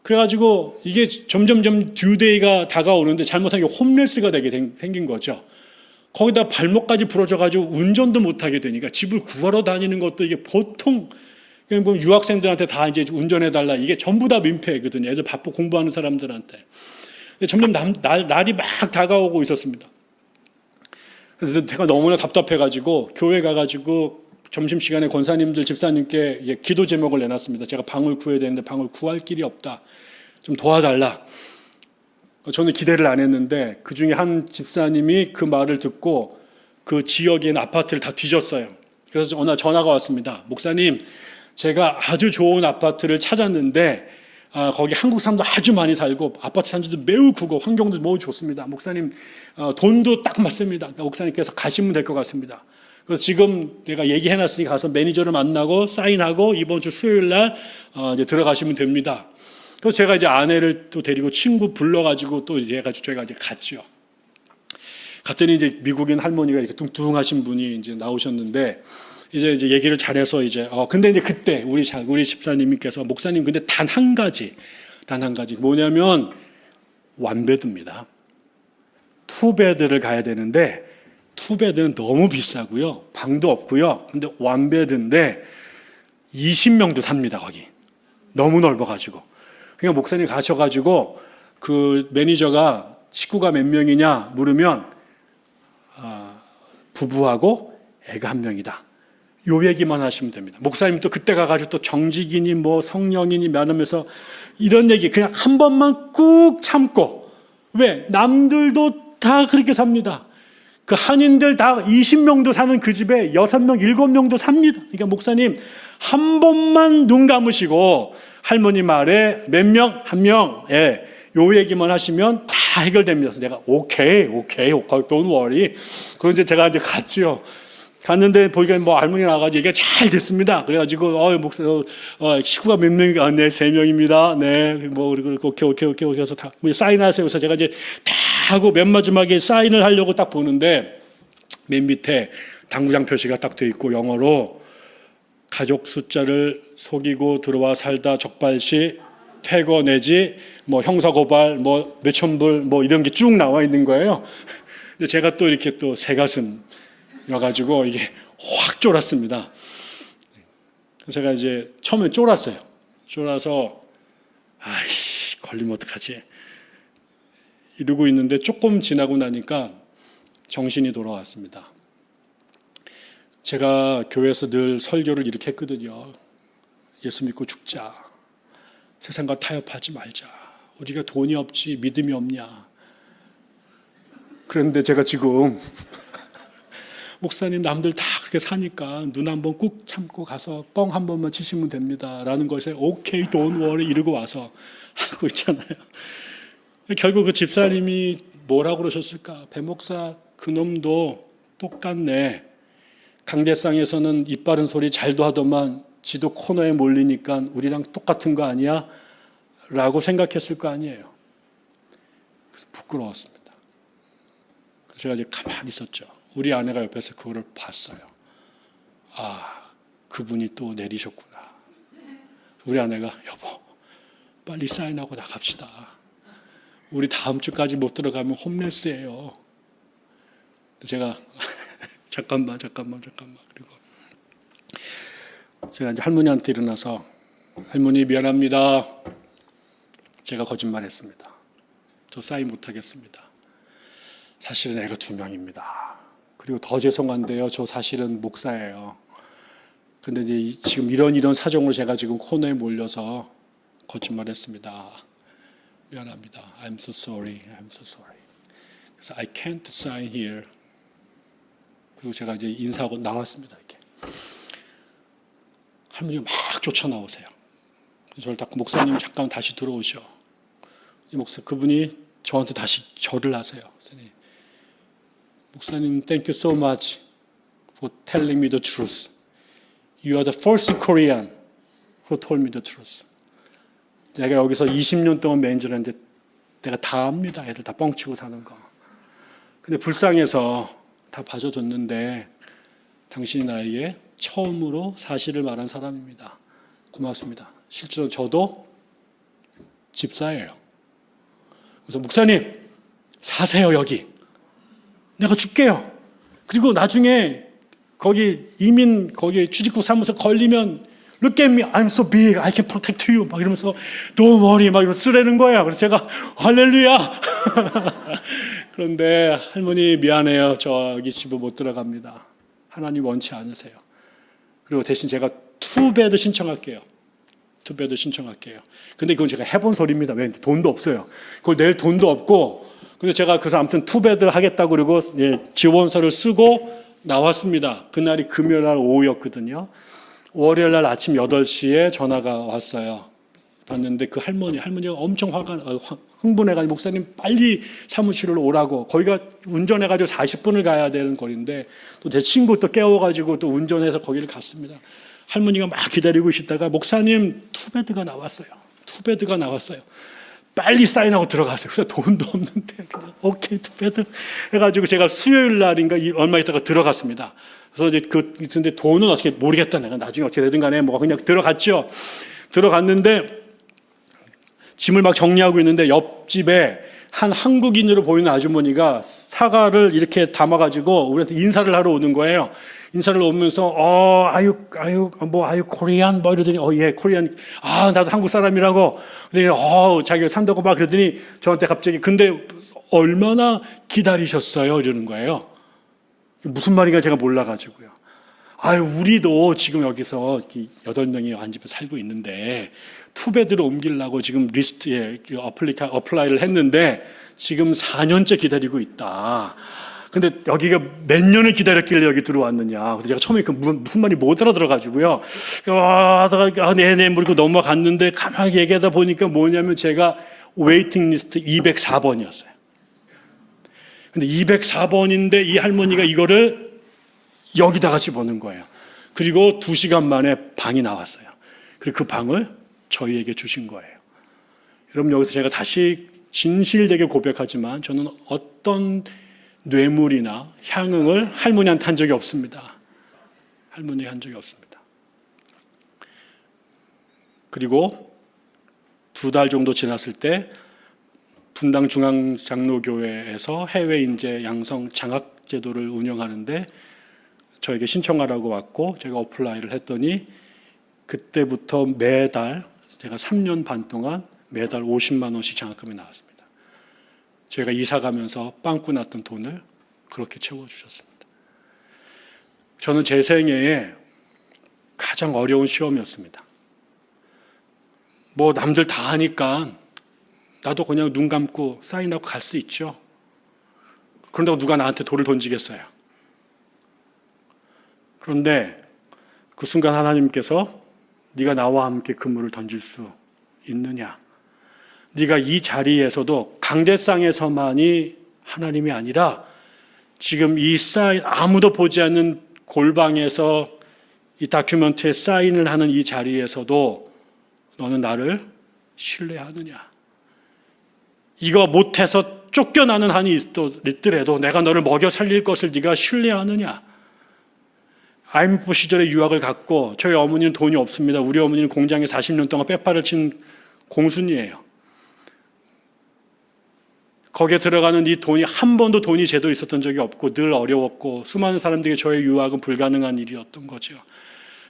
그래가지고 이게 점점점 듀데이가 다가오는데 잘못하면 홈레스가 되게 생긴 거죠. 거기다 발목까지 부러져가지고 운전도 못하게 되니까 집을 구하러 다니는 것도 이게 보통 유학생들한테 다 이제 운전해달라, 이게 전부 다 민폐거든요. 애들 바쁘 공부하는 사람들한테. 점점 날이 막 다가오고 있었습니다. 그래서 제가 너무나 답답해가지고 교회 가가지고 점심시간에 권사님들, 집사님께 기도 제목을 내놨습니다. 제가 방을 구해야 되는데 방을 구할 길이 없다. 좀 도와달라. 저는 기대를 안 했는데 그 중에 한 집사님이 그 말을 듣고 그 지역에 있는 아파트를 다 뒤졌어요. 그래서 어느 날 전화가 왔습니다. 목사님, 제가 아주 좋은 아파트를 찾았는데 거기 한국 사람도 아주 많이 살고 아파트 산지도 매우 크고 환경도 매우 좋습니다. 목사님, 돈도 딱 맞습니다. 목사님께서 가시면 될 것 같습니다. 그래서 지금 내가 얘기해놨으니 가서 매니저를 만나고 사인하고 이번 주 수요일 날 이제 들어가시면 됩니다. 그래서 제가 이제 아내를 또 데리고 친구 불러가지고 또 이제 해가지고 저희가 이제 갔죠. 갔더니 이제 미국인 할머니가 이렇게 뚱뚱하신 분이 이제 나오셨는데 이제 얘기를 잘해서 근데 이제 그때 우리 집사님께서 목사님, 근데 단 한 가지 뭐냐면 완베드입니다. 투베드를 가야 되는데 투베드는 너무 비싸고요. 방도 없고요. 근데 완베드인데 20명도 삽니다, 거기. 너무 넓어가지고. 그러니까 목사님 가셔가지고 그 매니저가 식구가 몇 명이냐 물으면 부부하고 애가 1명이다. 요 얘기만 하시면 됩니다. 목사님 또 그때 가가지고 또 정직이니 뭐 성령이니 면하면서 이런 얘기 그냥 한 번만 꾹 참고, 왜? 남들도 다 그렇게 삽니다. 그 한인들 다 20명도 사는 그 집에 6명, 7명도 삽니다. 그러니까 목사님 한 번만 눈 감으시고 할머니 말에 몇 명, 1명, 요 얘기만 하시면 다 해결됩니다. 그래서 내가 오케이, don't worry. 그런 제가 이제 갔지요. 갔는데 보니까 뭐 할머니 나가지고 얘기가 잘 됐습니다. 그래가지고 목사 식구가 몇 명인가? 네, 3명입니다. 네, 뭐 그리고 오케이 해서 다 사인하세요. 그래서 제가 이제 다 하고 맨 마지막에 사인을 하려고 딱 보는데 맨 밑에 당구장 표시가 딱 돼 있고 영어로 가족 숫자를 속이고 들어와 살다 적발시 퇴거 내지 뭐 형사고발 뭐 몇천 불 뭐 이런 게 쭉 나와 있는 거예요. 근데 제가 또 이렇게 또 새가슴여가지고 이게 확 쫄았습니다. 제가 이제 처음에 쫄았어요. 쫄아서 아이씨 걸리면 어떡하지 이러고 있는데 조금 지나고 나니까 정신이 돌아왔습니다. 제가 교회에서 늘 설교를 이렇게 했거든요. 예수 믿고 죽자. 세상과 타협하지 말자. 우리가 돈이 없지 믿음이 없냐. 그런데 제가 지금 목사님 남들 다 그렇게 사니까 눈 한번 꾹 참고 가서 뻥 한 번만 치시면 됩니다 라는 것에 오케이 don't worry 이러고 와서 하고 있잖아요. 결국 그 집사님이 뭐라고 그러셨을까? 배 목사 그놈도 똑같네. 강대상에서는 입 바른 소리 잘도 하더만 지도 코너에 몰리니까 우리랑 똑같은 거 아니야? 라고 생각했을 거 아니에요. 그래서 부끄러웠습니다. 그래서 제가 이제 가만히 있었죠. 우리 아내가 옆에서 그거를 봤어요. 아, 그분이 또 내리셨구나. 우리 아내가 여보, 빨리 사인하고 나갑시다. 우리 다음 주까지 못 들어가면 홈레스예요. 제가 잠깐만. 그리고 제가 이제 할머니한테 일어나서 할머니 미안합니다. 제가 거짓말했습니다. 저 사인 못하겠습니다. 사실은 애가 2명입니다. 그리고 더 죄송한데요. 저 사실은 목사예요. 근데 이제 지금 이런 사정으로 제가 지금 코너에 몰려서 거짓말했습니다. 미안합니다. I'm so sorry. 그래서 I can't sign here. 그리고 제가 이제 인사하고 나왔습니다. 이렇게. 할머니가 막 쫓아 나오세요. 저를 딱 목사님 잠깐 다시 들어오셔. 이 목사 그분이 저한테 다시 절을 하세요. 목사님, thank you so much for telling me the truth. You are the first Korean who told me the truth. 내가 여기서 20년 동안 매니저를 했는데 내가 다 압니다. 애들 다 뻥치고 사는 거. 근데 불쌍해서 다 봐줘줬는데 당신이 나에게 처음으로 사실을 말한 사람입니다. 고맙습니다. 실제로 저도 집사예요. 그래서 목사님 사세요 여기. 내가 줄게요. 그리고 나중에 거기 이민 거기 출입국 사무소 걸리면 Look at me, I'm so big, I can protect you. 막 이러면서 Don't worry 막 이러면서 쓰라는 거야. 그래서 제가 할렐루야. 그런데 할머니 미안해요. 저기 집에 못 들어갑니다. 하나님 원치 않으세요. 그리고 대신 제가 투베드 신청할게요. 근데 그건 제가 해본 소리입니다. 왜? 돈도 없어요. 그걸 낼 돈도 없고. 근데 제가 그래서 아무튼 투베드 하겠다고 그러고 지원서를 쓰고 나왔습니다. 그날이 금요일 날 오후였거든요. 월요일 날 아침 8시에 전화가 왔어요. 봤는데 그 할머니가 엄청 흥분해가지고 목사님 빨리 사무실로 오라고. 거기가 운전해가지고 40분을 가야 되는 거리인데 또 제 친구 또 깨워가지고 또 운전해서 거기를 갔습니다. 할머니가 막 기다리고 있다가 목사님 투베드가 나왔어요. 빨리 사인하고 들어가세요. 그래서 돈도 없는데 그냥 오케이 투베드 해가지고 제가 수요일 날인가 얼마 있다가 들어갔습니다. 그래서 이제 근데 돈은 어떻게 모르겠다. 내가 나중에 어떻게 되든 간에 뭐 그냥 들어갔죠. 들어갔는데 짐을 막 정리하고 있는데 옆집에 한 한국인으로 보이는 아주머니가 사과를 이렇게 담아가지고 우리한테 인사를 하러 오는 거예요. 인사를 오면서 are you Korean? 뭐 이러더니 예, Korean. 나도 한국 사람이라고. 그랬더니 자기가 산다고 막 그러더니 저한테 갑자기 근데 얼마나 기다리셨어요? 이러는 거예요. 무슨 말인가 제가 몰라가지고요. 우리도 지금 여기서 8명이 한 집에 살고 있는데 투베드로 옮기려고 지금 리스트에 어플라이를 했는데 지금 4년째 기다리고 있다. 근데 여기가 몇 년을 기다렸길래 여기 들어왔느냐. 그래서 제가 처음에 무슨 말이 못 알아들어가지고요. 네네, 그리고 넘어갔는데 가만히 얘기하다 보니까 뭐냐면 제가 웨이팅 리스트 204번이었어요. 근데 204번인데 이 할머니가 이거를 여기다가 집어넣은 거예요. 그리고 2시간 만에 방이 나왔어요. 그리고 그 방을 저희에게 주신 거예요. 여러분 여기서 제가 다시 진실되게 고백하지만 저는 어떤 뇌물이나 향응을 할머니한테 한 적이 없습니다. 할머니가 한 적이 없습니다. 그리고 2달 정도 지났을 때 분당 중앙장로교회에서 해외 인재 양성 장학 제도를 운영하는데 저에게 신청하라고 왔고 제가 어플라이를 했더니 그때부터 매달 제가 3년 반 동안 매달 50만 원씩 장학금이 나왔습니다. 제가 이사 가면서 빵꾸 났던 돈을 그렇게 채워주셨습니다. 저는 제 생애에 가장 어려운 시험이었습니다. 뭐 남들 다 하니까 나도 그냥 눈 감고 사인하고 갈 수 있죠. 그런다고 누가 나한테 돌을 던지겠어요. 그런데 그 순간 하나님께서 네가 나와 함께 그물을 던질 수 있느냐. 네가 이 자리에서도 강대상에서만이 하나님이 아니라 지금 이 사인 아무도 보지 않는 골방에서 이 다큐멘터리에 사인을 하는 이 자리에서도 너는 나를 신뢰하느냐? 이거 못해서 쫓겨나는 한이 있더라도 내가 너를 먹여 살릴 것을 네가 신뢰하느냐? IMF 시절에 유학을 갔고 저희 어머니는 돈이 없습니다. 우리 어머니는 공장에 40년 동안 빼팔을 친 공순이에요. 거기에 들어가는 이 돈이 한 번도 돈이 제대로 있었던 적이 없고 늘 어려웠고 수많은 사람들에게 저의 유학은 불가능한 일이었던 거죠.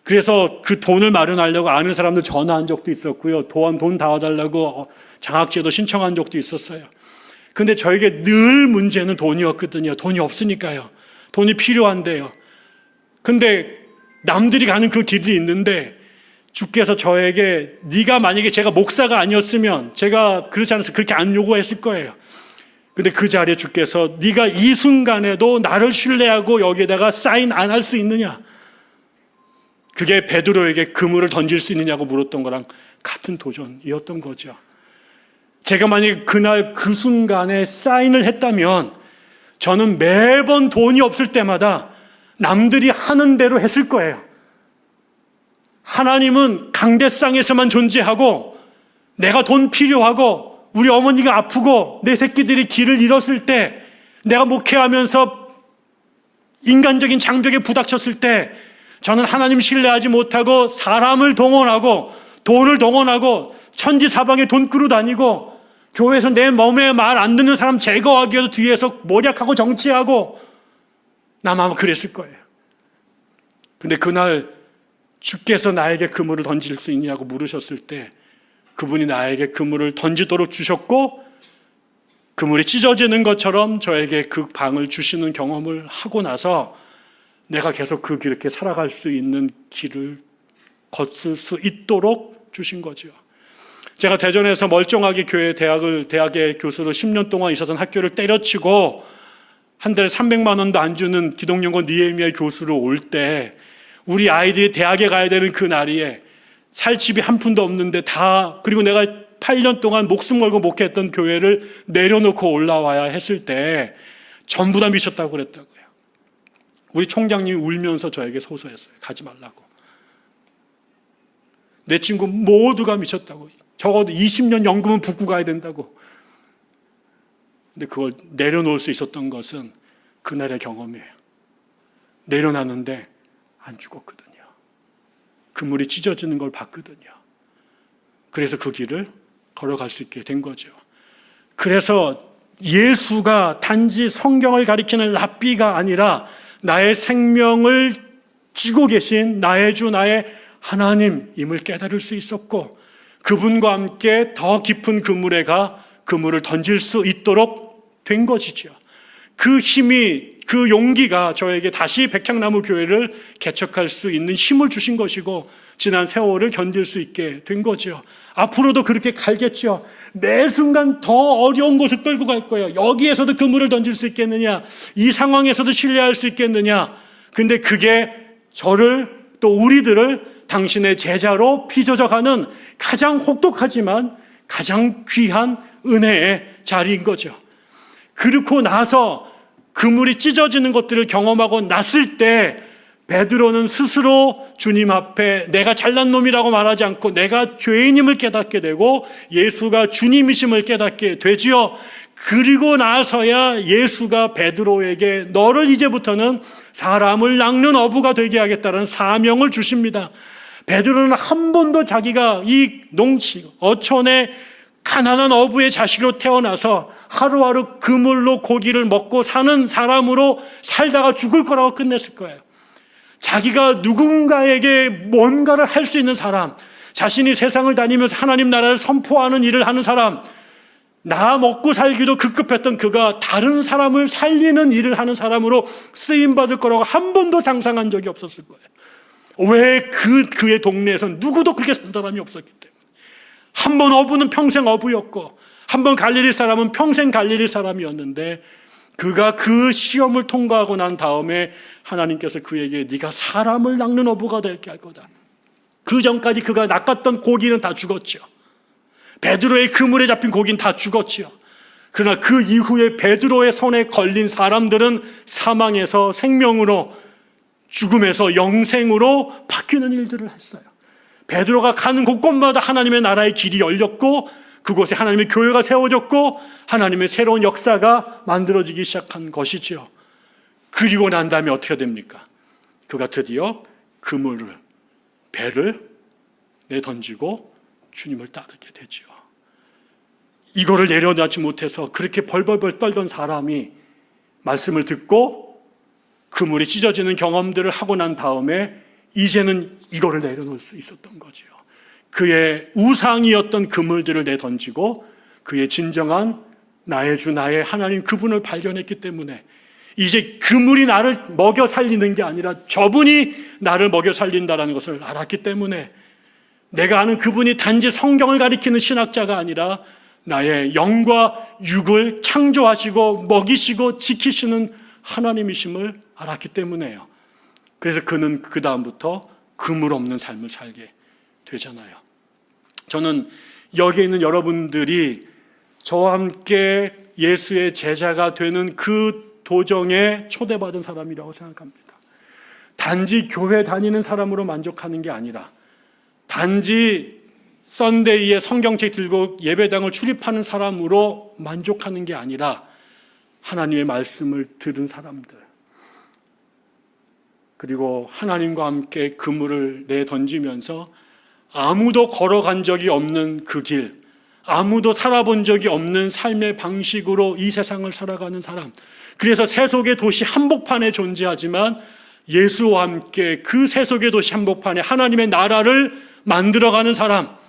그래서 그 돈을 마련하려고 아는 사람들 전화한 적도 있었고요. 돈 도와달라고 장학제도 신청한 적도 있었어요. 근데 저에게 늘 문제는 돈이었거든요. 돈이 없으니까요. 돈이 필요한데요. 근데 남들이 가는 그 길이 있는데 주께서 저에게 네가 만약에 제가 목사가 아니었으면 제가 그렇지 않아서 그렇게 안 요구했을 거예요. 근데 그 자리에 주께서 네가 이 순간에도 나를 신뢰하고 여기에다가 사인 안 할 수 있느냐? 그게 베드로에게 그물을 던질 수 있느냐고 물었던 거랑 같은 도전이었던 거죠. 제가 만약에 그날 그 순간에 사인을 했다면 저는 매번 돈이 없을 때마다 남들이 하는 대로 했을 거예요. 하나님은 강대상에서만 존재하고 내가 돈 필요하고 우리 어머니가 아프고 내 새끼들이 길을 잃었을 때 내가 목회하면서 인간적인 장벽에 부닥쳤을 때 저는 하나님 신뢰하지 못하고 사람을 동원하고 돈을 동원하고 천지사방에 돈 끌고 다니고 교회에서 내 몸에 말 안 듣는 사람 제거하기 위해서 뒤에서 모략하고 정치하고 아마 그랬을 거예요. 근데 그날 주께서 나에게 그물을 던질 수 있냐고 물으셨을 때 그분이 나에게 그물을 던지도록 주셨고 그물이 찢어지는 것처럼 저에게 그 방을 주시는 경험을 하고 나서 내가 계속 그 길을 이렇게 살아갈 수 있는 길을 걷을 수 있도록 주신 거죠. 제가 대전에서 멀쩡하게 대학의 교수로 10년 동안 있었던 학교를 때려치고 한 달에 300만 원도 안 주는 기독연구원 니에미아 교수로 올 때 우리 아이들이 대학에 가야 되는 그 날에 살 집이 한 푼도 없는데 그리고 내가 8년 동안 목숨 걸고 목회했던 교회를 내려놓고 올라와야 했을 때 전부 다 미쳤다고 그랬다고요. 우리 총장님이 울면서 저에게 호소했어요. 가지 말라고. 내 친구 모두가 미쳤다고. 적어도 20년 연금은 붓고 가야 된다고. 근데 그걸 내려놓을 수 있었던 것은 그날의 경험이에요. 내려놨는데 안 죽었거든요. 그물이 찢어지는 걸 봤거든요. 그래서 그 길을 걸어갈 수 있게 된 거죠. 그래서 예수가 단지 성경을 가리키는 랍비가 아니라 나의 생명을 쥐고 계신 나의 주 나의 하나님임을 깨달을 수 있었고 그분과 함께 더 깊은 그물에 그물을 던질 수 있도록 된 것이죠. 그 힘이 그 용기가 저에게 다시 백향나무 교회를 개척할 수 있는 힘을 주신 것이고 지난 세월을 견딜 수 있게 된 거죠. 앞으로도 그렇게 갈겠죠. 매 순간 더 어려운 곳을 끌고 갈 거예요. 여기에서도 그물을 던질 수 있겠느냐? 이 상황에서도 신뢰할 수 있겠느냐? 근데 그게 저를 또 우리들을 당신의 제자로 빚어져가는 가장 혹독하지만 가장 귀한 은혜의 자리인 거죠. 그렇고 나서 그물이 찢어지는 것들을 경험하고 났을 때 베드로는 스스로 주님 앞에 내가 잘난 놈이라고 말하지 않고 내가 죄인임을 깨닫게 되고 예수가 주님이심을 깨닫게 되지요. 그리고 나서야 예수가 베드로에게 너를 이제부터는 사람을 낚는 어부가 되게 하겠다는 사명을 주십니다. 베드로는 한 번도 자기가 이 어촌의 가난한 어부의 자식으로 태어나서 하루하루 그물로 고기를 먹고 사는 사람으로 살다가 죽을 거라고 끝냈을 거예요. 자기가 누군가에게 뭔가를 할 수 있는 사람, 자신이 세상을 다니면서 하나님 나라를 선포하는 일을 하는 사람, 나 먹고 살기도 급급했던 그가 다른 사람을 살리는 일을 하는 사람으로 쓰임받을 거라고 한 번도 상상한 적이 없었을 거예요. 왜 그의 동네에서는 누구도 그렇게 산 사람이 없었기 때문에. 한 번 어부는 평생 어부였고 한 번 갈릴리 사람은 평생 갈릴리 사람이었는데 그가 그 시험을 통과하고 난 다음에 하나님께서 그에게 네가 사람을 낚는 어부가 될게 할 거다. 그 전까지 그가 낚았던 고기는 다 죽었죠. 베드로의 그물에 잡힌 고기는 다 죽었죠. 그러나 그 이후에 베드로의 손에 걸린 사람들은 사망에서 생명으로 죽음에서 영생으로 바뀌는 일들을 했어요. 베드로가 가는 곳곳마다 하나님의 나라의 길이 열렸고 그곳에 하나님의 교회가 세워졌고 하나님의 새로운 역사가 만들어지기 시작한 것이지요. 그리고 난 다음에 어떻게 됩니까? 그가 드디어 그물을, 배를 내던지고 주님을 따르게 되지요. 이거를 내려놓지 못해서 그렇게 벌벌벌 떨던 사람이 말씀을 듣고 그물이 찢어지는 경험들을 하고 난 다음에 이제는 이거를 내려놓을 수 있었던 거지요. 그의 우상이었던 그물들을 내던지고 그의 진정한 나의 주 나의 하나님 그분을 발견했기 때문에 이제 그물이 나를 먹여 살리는 게 아니라 저분이 나를 먹여 살린다는 것을 알았기 때문에 내가 아는 그분이 단지 성경을 가리키는 신학자가 아니라 나의 영과 육을 창조하시고 먹이시고 지키시는 하나님이심을 알았기 때문에요. 그래서 그는 그 다음부터 그물 없는 삶을 살게 되잖아요. 저는 여기에 있는 여러분들이 저와 함께 예수의 제자가 되는 그 도정에 초대받은 사람이라고 생각합니다. 단지 교회 다니는 사람으로 만족하는 게 아니라 단지 썬데이에 성경책 들고 예배당을 출입하는 사람으로 만족하는 게 아니라 하나님의 말씀을 들은 사람들, 그리고 하나님과 함께 그물을 내던지면서 아무도 걸어간 적이 없는 그 길, 아무도 살아본 적이 없는 삶의 방식으로 이 세상을 살아가는 사람, 그래서 세속의 도시 한복판에 존재하지만 예수와 함께 그 세속의 도시 한복판에 하나님의 나라를 만들어가는 사람,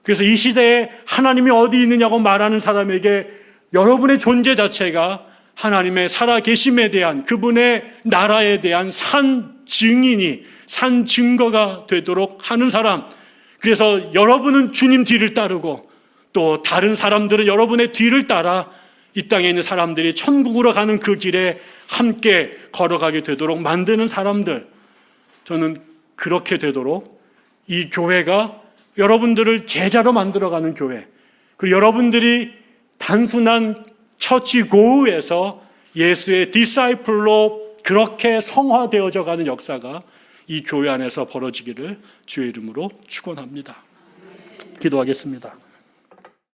그래서 이 시대에 하나님이 어디 있느냐고 말하는 사람에게 여러분의 존재 자체가 하나님의 살아계심에 대한 그분의 나라에 대한 산 증인이, 산 증거가 되도록 하는 사람, 그래서 여러분은 주님 뒤를 따르고 또 다른 사람들은 여러분의 뒤를 따라 이 땅에 있는 사람들이 천국으로 가는 그 길에 함께 걸어가게 되도록 만드는 사람들, 저는 그렇게 되도록 이 교회가 여러분들을 제자로 만들어가는 교회, 그리고 여러분들이 단순한 처치 고우에서 예수의 디사이플로 그렇게 성화되어져 가는 역사가 이 교회 안에서 벌어지기를 주의 이름으로 축원합니다. 기도하겠습니다.